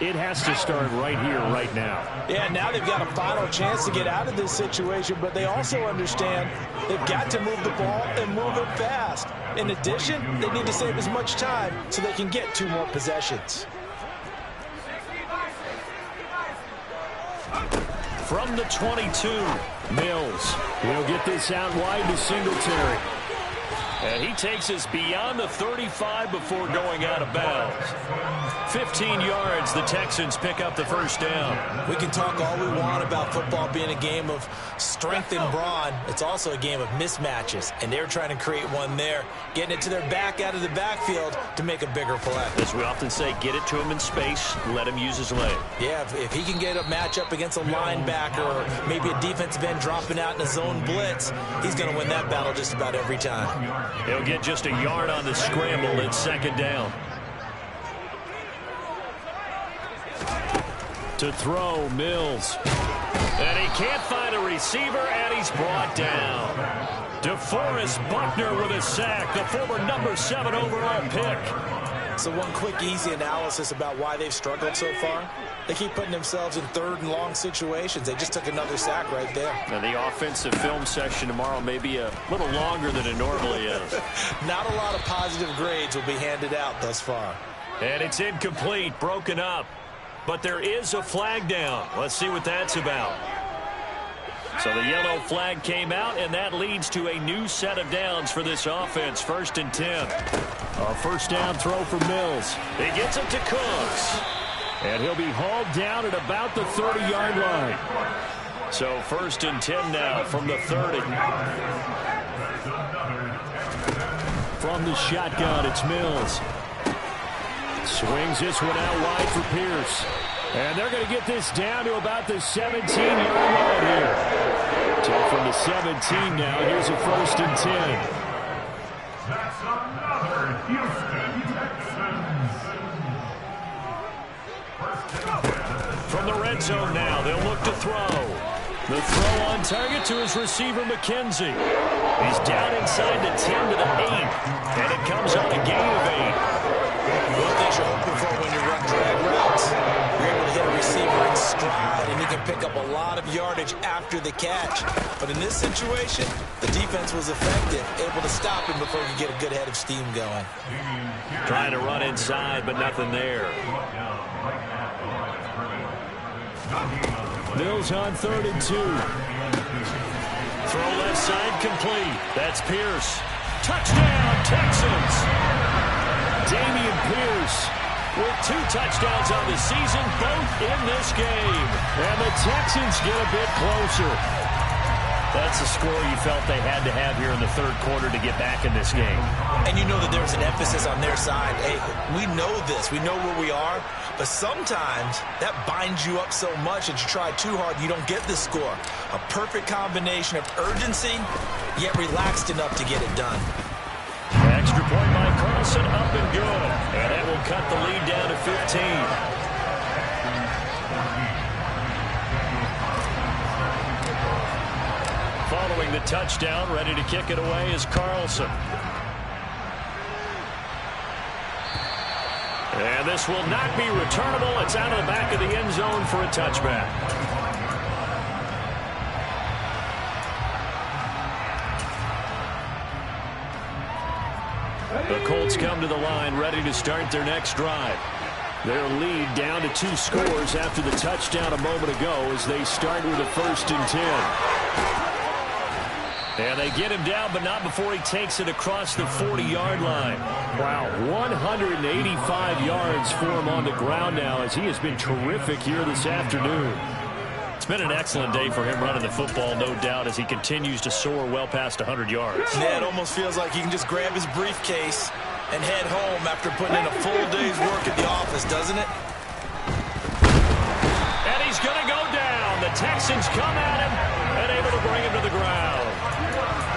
it has to start right here, right now. Yeah, now they've got a final chance to get out of this situation, but they also understand they've got to move the ball and move it fast. In addition, they need to save as much time so they can get 2 more possessions. From the 22, Mills. He'll get this out wide to Singletary. and he takes us beyond the 35 before going out of bounds. 15 yards, the Texans pick up the first down. We can talk all we want about football being a game of strength and brawn. It's also a game of mismatches, and they're trying to create one there, getting it to their back out of the backfield to make a bigger play. As we often say, get it to him in space, let him use his leg. Yeah, if he can get a matchup against a linebacker or maybe a defensive end dropping out in a zone blitz, he's going to win that battle just about every time. He'll get just a yard on the scramble. It's second down. To throw, Mills. And he can't find a receiver, and he's brought down. DeForest Buckner with a sack, the former number 7 overall pick. So one quick, easy analysis about why they've struggled so far. They keep putting themselves in third and long situations. They just took another sack right there. Now the offensive film session tomorrow may be a little longer than it normally is. Not a lot of positive grades will be handed out thus far. And it's incomplete, broken up. But there is a flag down. Let's see what that's about. So the yellow flag came out, and that leads to a new set of downs for this offense. 1st and 10. A first down throw for Mills. He gets it to Cooks. And he'll be hauled down at about the 30-yard line. So 1st and 10 now from the 30. From the shotgun, it's Mills. Swings this one out wide for Pierce. And they're going to get this down to about the 17-yard line here. So from the 17 now, here's a 1st and 10. That's another Houston Texans. From the red zone now, they'll look to throw. The throw on target to his receiver, McKenzie. He's down inside the 10 to the 8. And it comes on a gain of 8. One thing you're hoping for when you run drag routes, you're able to hit a receiver in stride, and he can pick up a lot of yardage after the catch. But in this situation, the defense was effective, able to stop him before he could get a good head of steam going. Trying to run inside, but nothing there. Mills on 3rd and 2. Throw left side complete. That's Pierce. Touchdown, Texans! Dameon Pierce with 2 touchdowns on the season, both in this game. And the Texans get a bit closer. That's a score you felt they had to have here in the 3rd quarter to get back in this game. And you know that there's an emphasis on their side. Hey, we know this. We know where we are. But sometimes that binds you up so much that you try too hard, you don't get the score. A perfect combination of urgency, yet relaxed enough to get it done. Extra point by Carlson, up and good. And that will cut the lead down to 15. Following the touchdown, ready to kick it away is Carlson. And this will not be returnable. It's out of the back of the end zone for a touchback. The Colts come to the line ready to start their next drive. Their lead down to 2 scores after the touchdown a moment ago as they start with a 1st and 10. And they get him down, but not before he takes it across the 40-yard line. Wow, 185 yards for him on the ground now as he has been terrific here this afternoon. It's been an excellent day for him running the football, no doubt, as he continues to soar well past 100 yards. Yeah, it almost feels like he can just grab his briefcase and head home after putting in a full day's work at the office, doesn't it? And he's going to go down. The Texans come at him and able to bring him to the ground.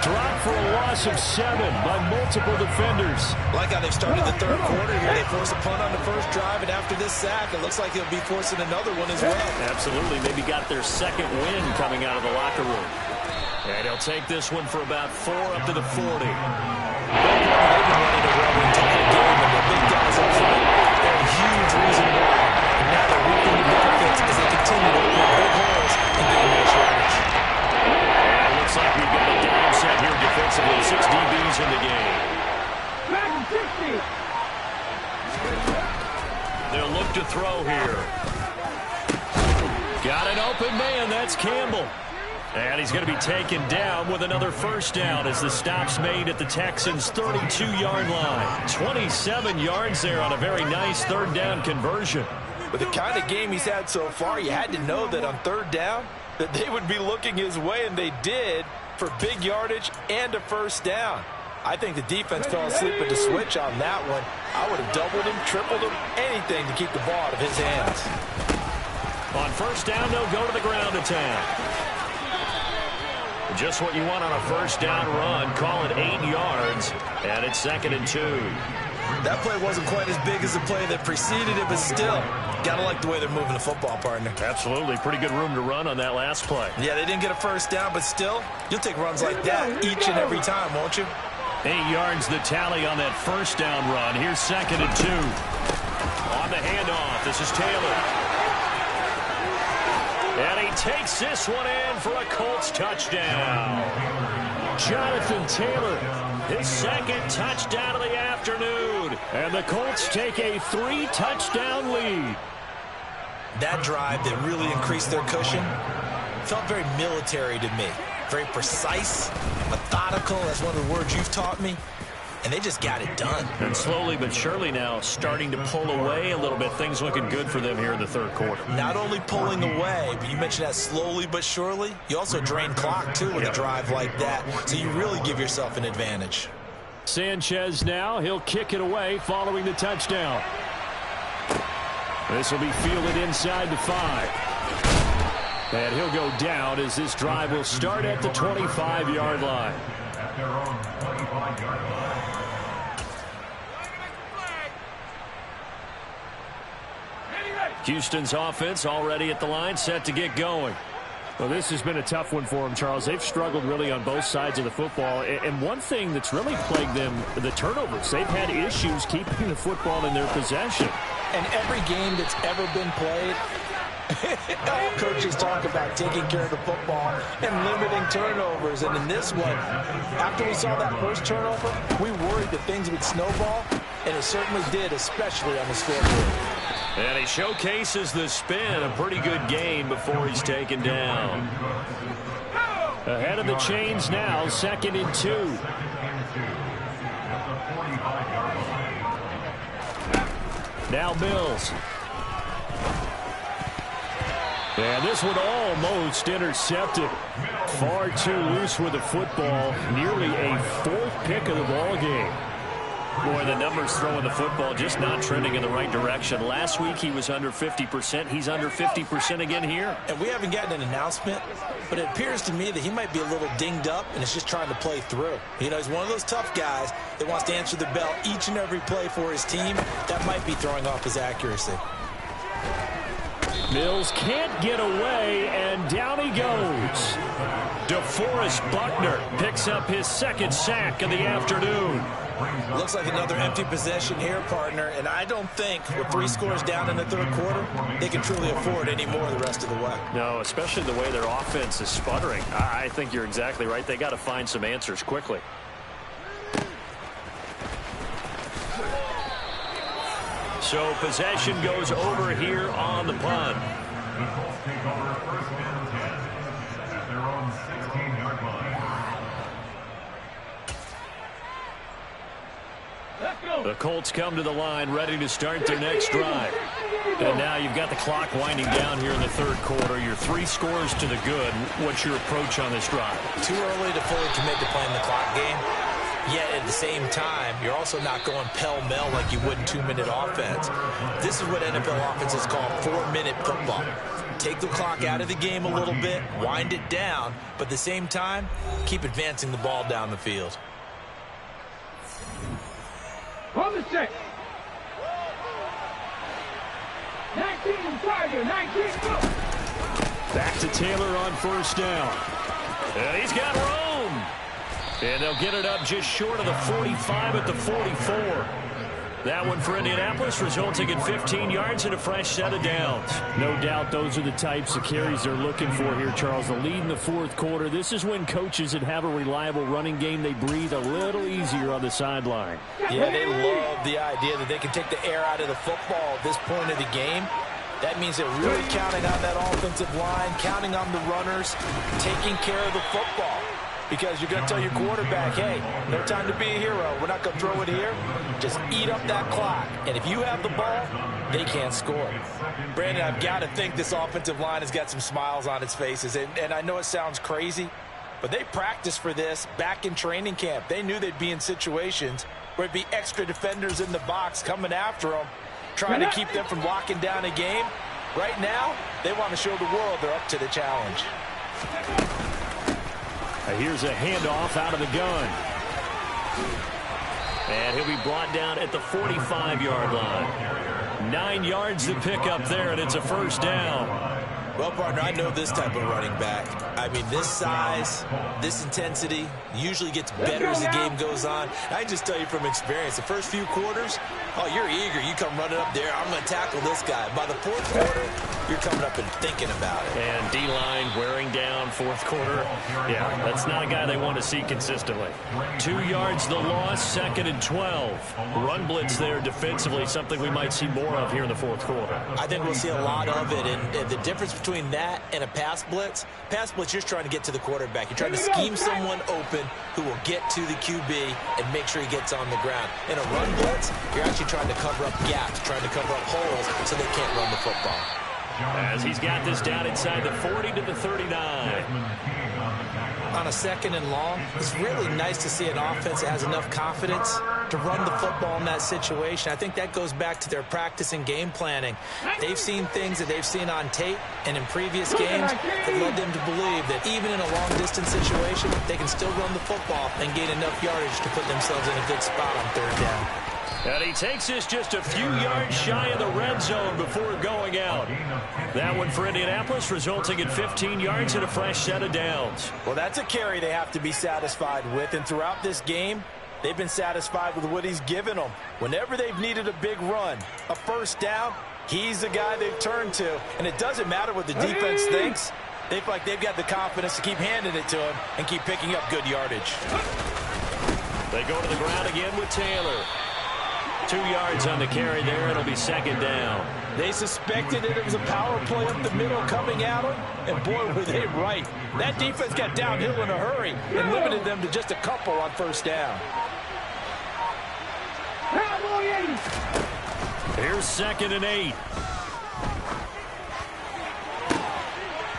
Dropped for a loss of 7 by multiple defenders. Like how they've started the third quarter here. They force a punt on the first drive, and after this sack, it looks like they'll be forcing another one as well. Absolutely. Maybe got their second win coming out of the locker room. And he'll take this one for about 4 up to the 40. They've been running a well-intended game, and the big guys up front, they're a huge reason why. And now they're reaping the benefits as they continue to open big holes and gain nice yards. And it looks like we've got a down set here defensively. 6 DBs in the game. Back 60. They'll look to throw here. Got an open man. That's Campbell. And he's going to be taken down with another 1st down as the stop's made at the Texans' 32-yard line. 27 yards there on a very nice 3rd down conversion. With the kind of game he's had so far, you had to know that on 3rd down that they would be looking his way, and they did, for big yardage and a 1st down. I think the defense fell asleep at the switch on that one. I would have doubled him, tripled him, anything to keep the ball out of his hands. On 1st down, they'll go to the ground attack. Just what you want on a 1st down run. Call it 8 yards, and it's 2nd and 2. That play wasn't quite as big as the play that preceded it, but still, gotta like the way they're moving the football, partner. Absolutely. Pretty good room to run on that last play. Yeah, they didn't get a 1st down, but still, you'll take runs like that each and every time, won't you? 8 yards the tally on that 1st down run. Here's 2nd and 2. On the handoff, this is Taylor. And he takes this one in for a Colts touchdown. Jonathan Taylor, his 2nd touchdown of the afternoon. And the Colts take a 3-touchdown lead. That drive that really increased their cushion felt very military to me. Very precise, methodical, that's one of the words you've taught me. And they just got it done. And slowly but surely now starting to pull away a little bit. Things looking good for them here in the 3rd quarter. Not only pulling away, but you mentioned that slowly but surely. You also drain clock, too, with a drive like that. So you really give yourself an advantage. Sanchez now. He'll kick it away following the touchdown. This will be fielded inside the 5. And he'll go down as this drive will start at the 25-yard line. At their own 25-yard line. Houston's offense already at the line, set to get going. Well, this has been a tough one for them, Charles. They've struggled really on both sides of the football. And one thing that's really plagued them, the turnovers. They've had issues keeping the football in their possession. And every game that's ever been played, all coaches talk about taking care of the football and limiting turnovers. And in this one, after we saw that first turnover, we worried that things would snowball, and it certainly did, especially on the scoreboard. And he showcases the spin, a pretty good gain before he's taken down. Ahead of the chains now, 2nd and 2. Now Mills. And this one almost intercepted. Far too loose with the football. Nearly a 4th pick of the ball game. Boy, the numbers throwing the football just not trending in the right direction. Last week he was under 50%. He's under 50% again here. And we haven't gotten an announcement, but it appears to me that he might be a little dinged up and is just trying to play through. You know, he's one of those tough guys that wants to answer the bell each and every play for his team. That might be throwing off his accuracy. Mills can't get away, and down he goes. DeForest Buckner picks up his 2nd sack of the afternoon. Looks like another empty possession here, partner, and I don't think with 3 scores down in the 3rd quarter, they can truly afford any more the rest of the way. No, especially the way their offense is sputtering. I think you're exactly right. They got to find some answers quickly. So possession goes over here on the punt. The Colts take over first and 10 at their own 16-yard line. Let's go. The Colts come to the line ready to start their next drive. And now you've got the clock winding down here in the third quarter. You're 3 scores to the good. What's your approach on this drive? Too early to fully commit to playing the clock game. Yet at the same time, you're also not going pell-mell like you would in 2-minute offense. This is what NFL offenses call 4-minute football. Take the clock out of the game a little bit, wind it down, but at the same time, keep advancing the ball down the field. On the check. 19, Tiger, 19, go. Back to Taylor on first down. And he's got room. And they'll get it up just short of the 45 at the 44. That one for Indianapolis, resulting in 15 yards and a fresh set of downs. No doubt those are the types of carries they're looking for here, Charles. The lead in the fourth quarter. This is when coaches that have a reliable running game, they breathe a little easier on the sideline. Yeah, they love the idea that they can take the air out of the football at this point of the game. That means they're really counting on that offensive line, counting on the runners, taking care of the football. Because you're going to tell your quarterback, hey, no time to be a hero. We're not going to throw it here. Just eat up that clock. And if you have the ball, they can't score. Brandon, I've got to think this offensive line has got some smiles on its faces. And I know it sounds crazy, but they practiced for this back in training camp. They knew they'd be in situations where there'd be extra defenders in the box coming after them, trying to keep them from locking down a game. Right now, they want to show the world they're up to the challenge. Here's a handoff out of the gun. And he'll be brought down at the 45-yard line. 9 yards to pick up there, and it's a first down. Well, partner, I know this type of running back. I mean, this size, this intensity usually gets better as the game goes on. I can just tell you from experience, the first few quarters, oh, you're eager. You come running up there, I'm going to tackle this guy. By the fourth quarter, you're coming up and thinking about it. And D-line wearing down fourth quarter. Yeah, that's not a guy they want to see consistently. 2 yards the loss, 2nd and 12. Run blitz there defensively, something we might see more of here in the fourth quarter. I think we'll see a lot of it, and the difference between that and a pass blitz, you're trying to get to the quarterback. You're trying to scheme someone open who will get to the QB and make sure he gets on the ground. In a run blitz, you're actually trying to cover up gaps, trying to cover up holes so they can't run the football. As he's got this down inside the 40 to the 39. On a 2nd and long, it's really nice to see an offense that has enough confidence to run the football in that situation. I think that goes back to their practice and game planning. They've seen things that they've seen on tape and in previous games that led them to believe that even in a long-distance situation, they can still run the football and gain enough yardage to put themselves in a good spot on 3rd down. And he takes this just a few yards shy of the red zone before going out. That one for Indianapolis, resulting in 15 yards and a fresh set of downs. Well, that's a carry they have to be satisfied with, and throughout this game, they've been satisfied with what he's given them. Whenever they've needed a big run, a first down, he's the guy they've turned to. And it doesn't matter what the defense thinks. They feel like they've got the confidence to keep handing it to him and keep picking up good yardage. They go to the ground again with Taylor. 2 yards on the carry there. It'll be 2nd down. They suspected that it was a power play up the middle coming at them, and boy, were they right. That defense got downhill in a hurry and limited them to just a couple on first down. Here's 2nd and 8.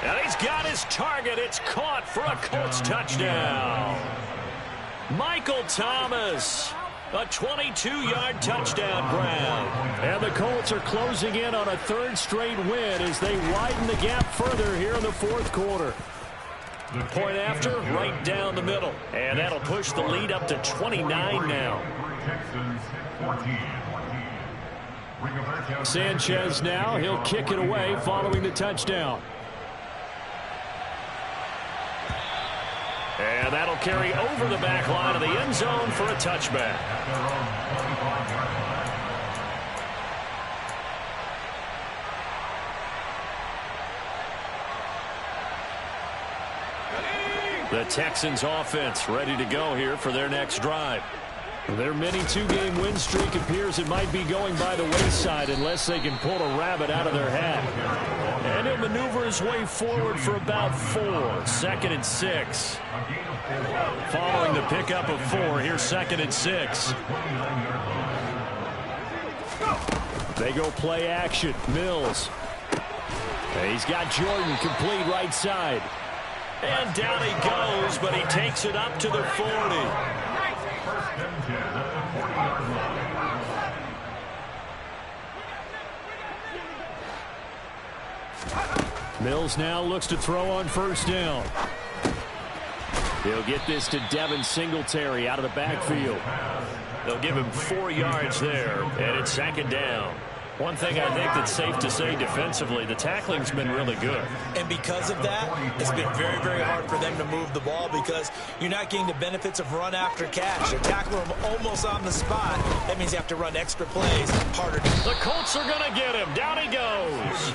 And he's got his target. It's caught for a Colts touchdown. Michael Thomas. A 22-yard touchdown grab. And the Colts are closing in on a 3rd straight win as they widen the gap further here in the fourth quarter. Point after, right down the middle. And that'll push the lead up to 29 now. Sanchez now, he'll kick it away following the touchdown. And that'll carry over the back line of the end zone for a touchback. The Texans offense ready to go here for their next drive. Their mini two-game win streak appears it might be going by the wayside unless they can pull a rabbit out of their hat. And he'll maneuver his way forward for about 4. 2nd and 6. Following the pickup of 4, here's 2nd and 6. They go play action. Mills. He's got Jordan complete right side. And down he goes, but he takes it up to the 40. Mills now looks to throw on 1st down. He'll get this to Devin Singletary out of the backfield. They'll give him 4 yards there, and it's 2nd down. One thing I think that's safe to say defensively, the tackling's been really good. And because of that, it's been very, very hard for them to move the ball because you're not getting the benefits of run after catch. They're tackling him almost on the spot. That means you have to run extra plays harder. The Colts are going to get him. Down he goes.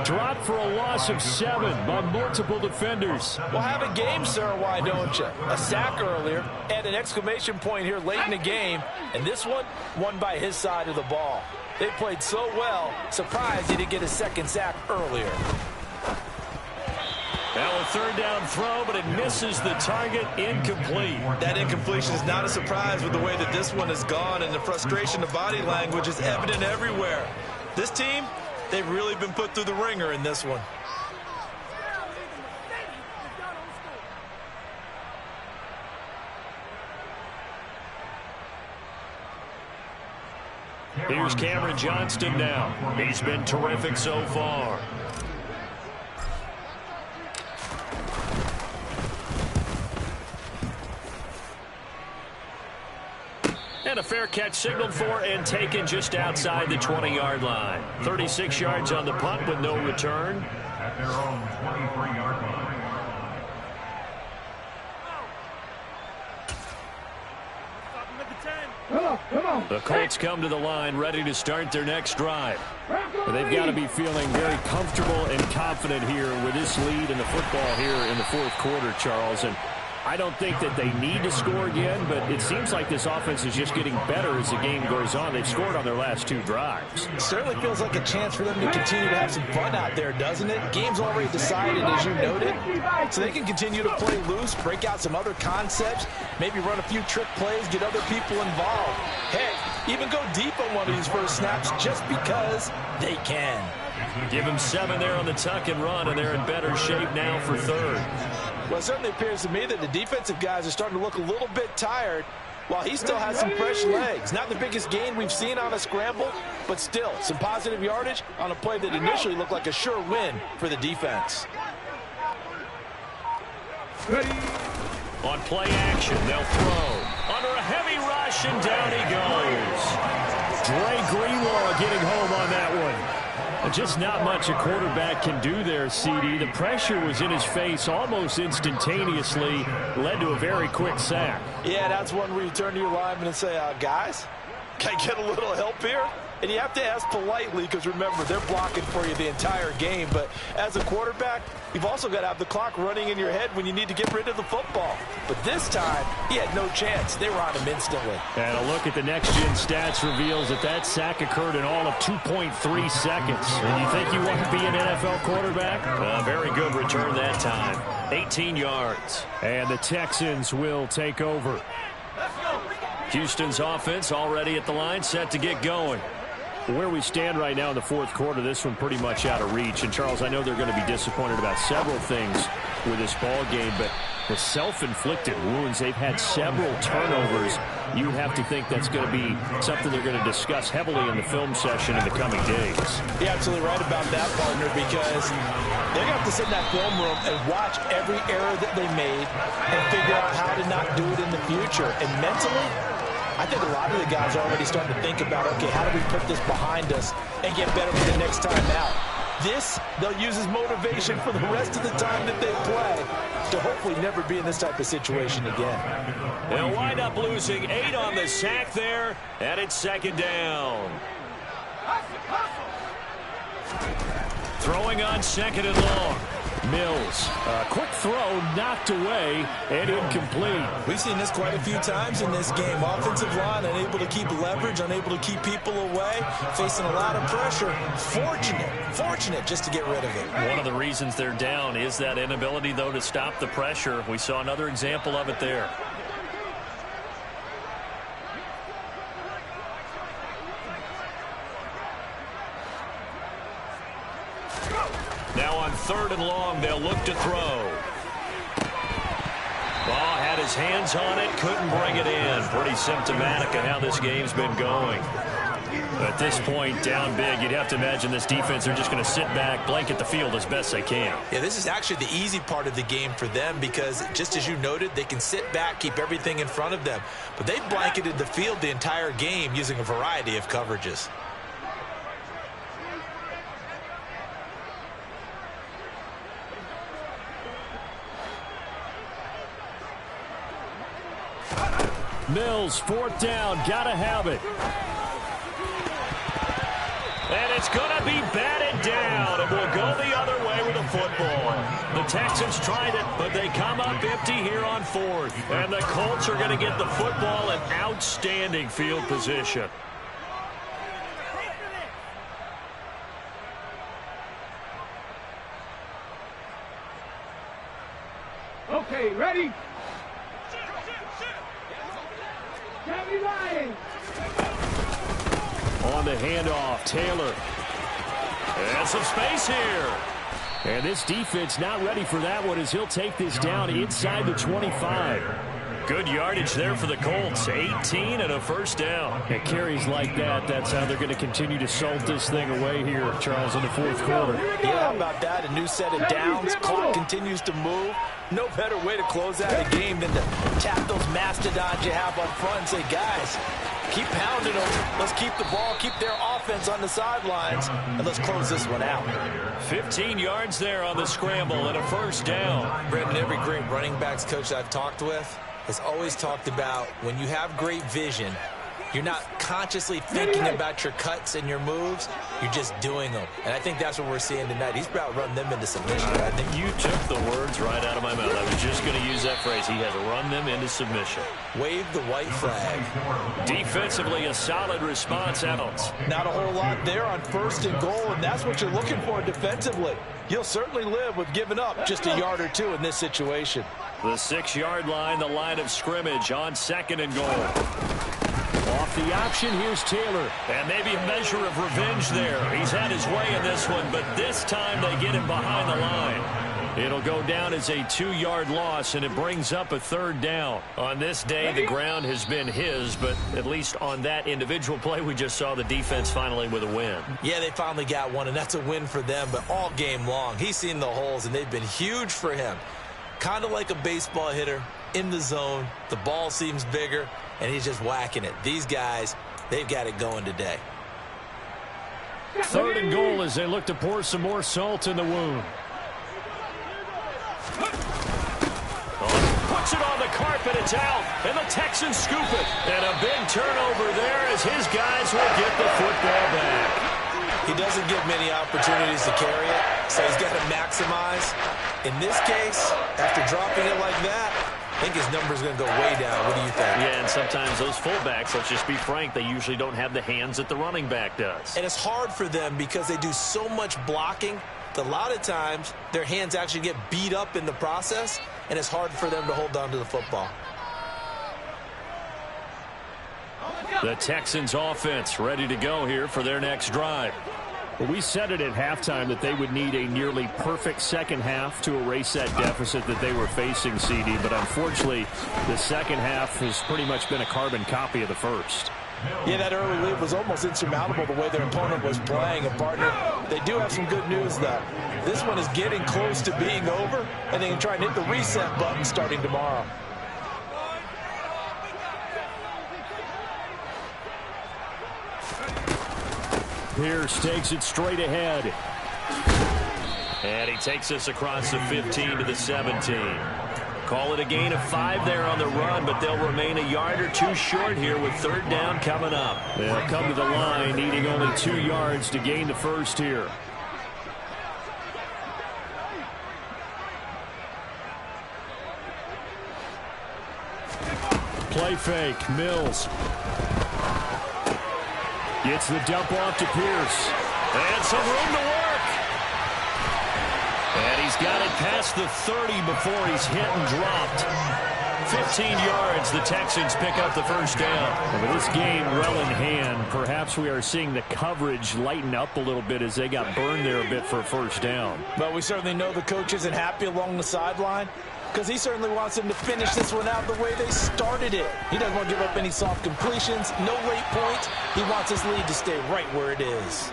Dropped for a loss of 7 by multiple defenders. Well, have a game, sir. Why don't you? A sack earlier and an exclamation point here late in the game. And this one won by his side of the ball. They played so well, surprised he didn't get a 2nd sack earlier. Now a 3rd down throw, but it misses the target, incomplete. That incompletion is not a surprise with the way that this one has gone, and the frustration of body language is evident everywhere. This team, they've really been put through the ringer in this one. Here's Cameron Johnston now. He's been terrific so far. And a fair catch signaled for and taken just outside the 20-yard line. 36 yards on the punt with no return. At their own 23-yard line. The Colts come to the line ready to start their next drive. But they've got to be feeling very comfortable and confident here with this lead in the football here in the 4th quarter, Charles. And I don't think that they need to score again, but it seems like this offense is just getting better as the game goes on. They've scored on their last 2 drives. It certainly feels like a chance for them to continue to have some fun out there, doesn't it? Game's already decided, as you noted, so they can continue to play loose, break out some other concepts, maybe run a few trick plays, get other people involved. Heck, even go deep on one of these first snaps just because they can. Give them 7 there on the tuck and run, and they're in better shape now for 3rd. Well, it certainly appears to me that the defensive guys are starting to look a little bit tired while he still has some fresh legs. Not the biggest gain we've seen on a scramble, but still some positive yardage on a play that initially looked like a sure win for the defense. On play action, they'll throw. Under a heavy rush, and down he goes. Dre Greenlaw getting home on that one. Just not much a quarterback can do there, CD. The pressure was in his face almost instantaneously, led to a very quick sack. Yeah, that's one where you turn to your lineman and say, guys, can I get a little help here? And you have to ask politely because, remember, they're blocking for you the entire game. But as a quarterback, you've also got to have the clock running in your head when you need to get rid of the football. But this time, he had no chance. They were on him instantly. And a look at the next-gen stats reveals that sack occurred in all of 2.3 seconds. And you think you want to be an NFL quarterback? A very good return that time. 18 yards. And the Texans will take over. Houston's offense already at the line, set to get going. Where we stand right now in the 4th quarter, this one pretty much out of reach. And, Charles, I know they're going to be disappointed about several things with this ball game, but the self-inflicted wounds, they've had several turnovers. You have to think that's going to be something they're going to discuss heavily in the film session in the coming days. You're absolutely right about that, partner, because they're going to have to sit in that film room and watch every error that they made and figure out how to not do it in the future. And mentally, I think a lot of the guys are already starting to think about, okay, how do we put this behind us and get better for the next time out? This, they'll use as motivation for the rest of the time that they play to hopefully never be in this type of situation again. They'll wind up losing 8 on the sack there, and it's 2nd down. Throwing on 2nd and long. Mills, quick throw, knocked away, and incomplete. We've seen this quite a few times in this game. Offensive line unable to keep leverage, unable to keep people away, facing a lot of pressure. Fortunate just to get rid of it. One of the reasons they're down is that inability, though, to stop the pressure. We saw another example of it there. Now on 3rd and long, they'll look to throw. Ball had his hands on it, couldn't bring it in. Pretty symptomatic of how this game's been going. At this point, down big, you'd have to imagine this defense are just going to sit back, blanket the field as best they can. Yeah, this is actually the easy part of the game for them because, just as you noted, they can sit back, keep everything in front of them. But they've blanketed the field the entire game using a variety of coverages. Mills, 4th down, gotta have it. And it's going to be batted down, and we'll go the other way with the football. The Texans tried it, but they come up empty here on 4th. And the Colts are going to get the football in outstanding field position. Okay, ready? On the handoff, Taylor. And some space here. And this defense not ready for that one as he'll take this down inside the 25. Good yardage there for the Colts. 18 and a 1st down. And carries like that, that's how they're going to continue to salt this thing away here, Charles, in the 4th quarter. Yeah, how about that? A new set of downs. Clock continues to move. No better way to close out a game than to tap those mastodons you have up front and say, guys, keep pounding them. Let's keep the ball, keep their offense on the sidelines, and let's close this one out. 15 yards there on the scramble and a 1st down. Brendan, every great running backs coach I've talked with has always talked about when you have great vision, you're not consciously thinking about your cuts and your moves. You're just doing them. And I think that's what we're seeing tonight. He's about to run them into submission. I think you took the words right out of my mouth. I was just going to use that phrase. He has run them into submission. Wave the white flag. Defensively, a solid response out. Not a whole lot there on 1st and goal, and that's what you're looking for defensively. You'll certainly live with giving up just a yard or two in this situation. The 6-yard line, the line of scrimmage on 2nd and goal. Off the option, here's Taylor. And maybe a measure of revenge there. He's had his way in this one, but this time they get him behind the line. It'll go down as a 2-yard loss, and it brings up a 3rd down. On this day, the ground has been his, but at least on that individual play, we just saw the defense finally with a win. Yeah, they finally got one, and that's a win for them, but all game long, he's seen the holes, and they've been huge for him. Kind of like a baseball hitter in the zone. The ball seems bigger, and he's just whacking it. These guys, they've got it going today. 3rd and goal as they look to pour some more salt in the wound. Puts it on the carpet, it's out, and the Texans scoop it. And a big turnover there as his guys will get the football back. He doesn't get many opportunities to carry it, so he's got to maximize. In this case, after dropping it like that, I think his number's going to go way down. What do you think? Yeah, and sometimes those fullbacks, let's just be frank, they usually don't have the hands that the running back does. And it's hard for them because they do so much blocking that a lot of times their hands actually get beat up in the process, and it's hard for them to hold on to the football. The Texans offense ready to go here for their next drive. Well, we said it at halftime that they would need a nearly perfect second half to erase that deficit that they were facing, CD. But unfortunately, the second half has pretty much been a carbon copy of the first. Yeah, that early lead was almost insurmountable the way their opponent was playing. And, partner, they do have some good news, though. This one is getting close to being over, and they can try and hit the reset button starting tomorrow. Pierce takes it straight ahead. And he takes us across the 15 to the 17. Call it a gain of 5 there on the run, but they'll remain a yard or two short here with 3rd down coming up. They'll come to the line needing only 2 yards to gain the first here. play fake. Mills gets the dump off to Pierce. And some room to work. And he's got it past the 30 before he's hit and dropped. 15 yards, the Texans pick up the first down. With this game well in hand, perhaps we are seeing the coverage lighten up a little bit as they got burned there a bit for a first down. But we certainly know the coach isn't happy along the sideline, because he certainly wants them to finish this one out the way they started it. He doesn't want to give up any soft completions, no late points. He wants his lead to stay right where it is.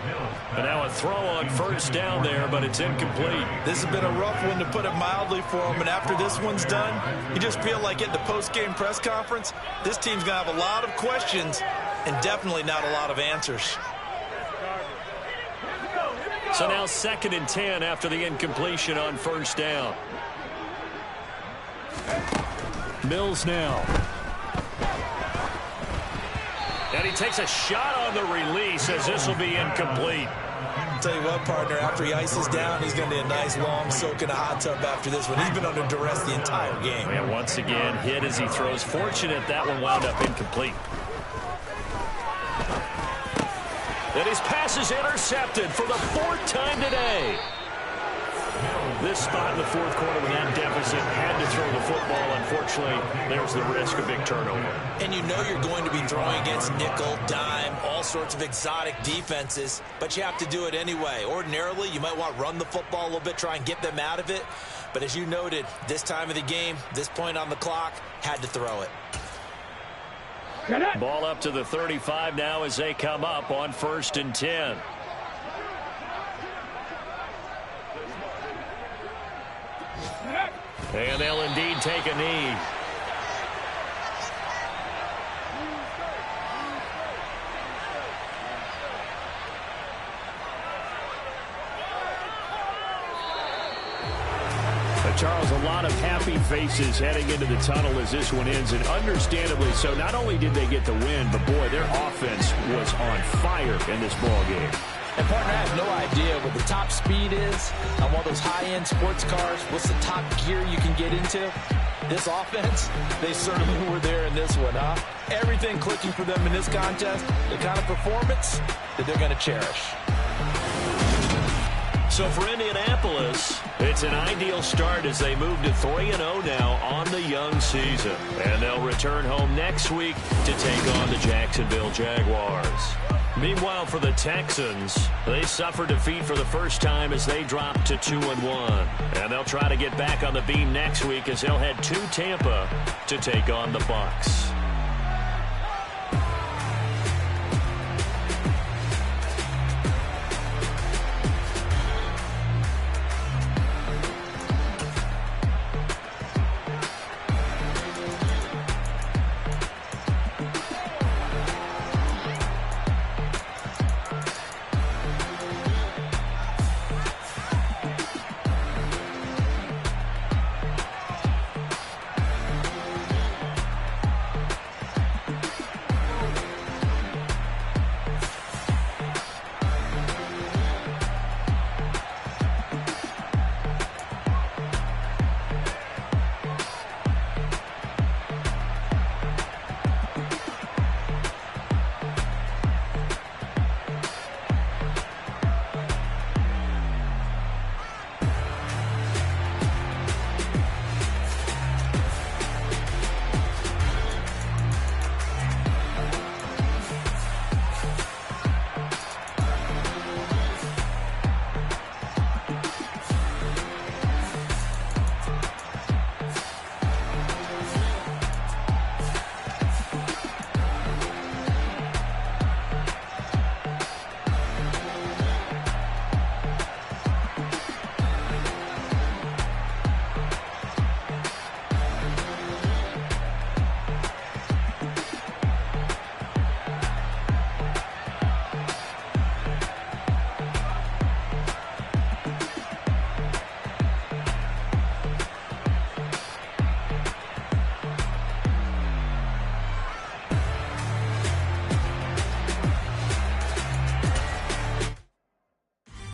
And now a throw on first down there, but it's incomplete. This has been a rough one, to put it mildly, for him. And after this one's done, you just feel like at the post-game press conference, this team's going to have a lot of questions and definitely not a lot of answers. So now 2nd and 10 after the incompletion on first down. Mills now. And he takes a shot on the release as this will be incomplete. I'll tell you what, partner, after he ices down, he's going to need a nice long soak in a hot tub after this one. He's been under duress the entire game. And once again, hit as he throws. Fortunate that one wound up incomplete. And his pass is intercepted for the 4th time today. This spot in the 4th quarter with that deficit, had to throw the football. Unfortunately, there's the risk of big turnover. And you know you're going to be throwing against nickel, dime, all sorts of exotic defenses, but you have to do it anyway. Ordinarily, you might want to run the football a little bit, try and get them out of it. But as you noted, this time of the game, this point on the clock, had to throw it. Ball up to the 35 now as they come up on 1st and 10. And they'll indeed take a knee. Charles, a lot of happy faces heading into the tunnel as this one ends, and understandably so. Not only did they get the win, but boy, their offense was on fire in this ball game. And partner, I have no idea what the top speed is on one of those high-end sports cars. What's the top gear you can get into? This offense, they certainly were there in this one, huh? Everything clicking for them in this contest, the kind of performance that they're going to cherish. So for Indianapolis, it's an ideal start as they move to 3-0 now on the young season. And they'll return home next week to take on the Jacksonville Jaguars. Meanwhile, for the Texans, they suffered defeat for the first time as they dropped to 2-1. And they'll try to get back on the beam next week as they'll head to Tampa to take on the Bucs.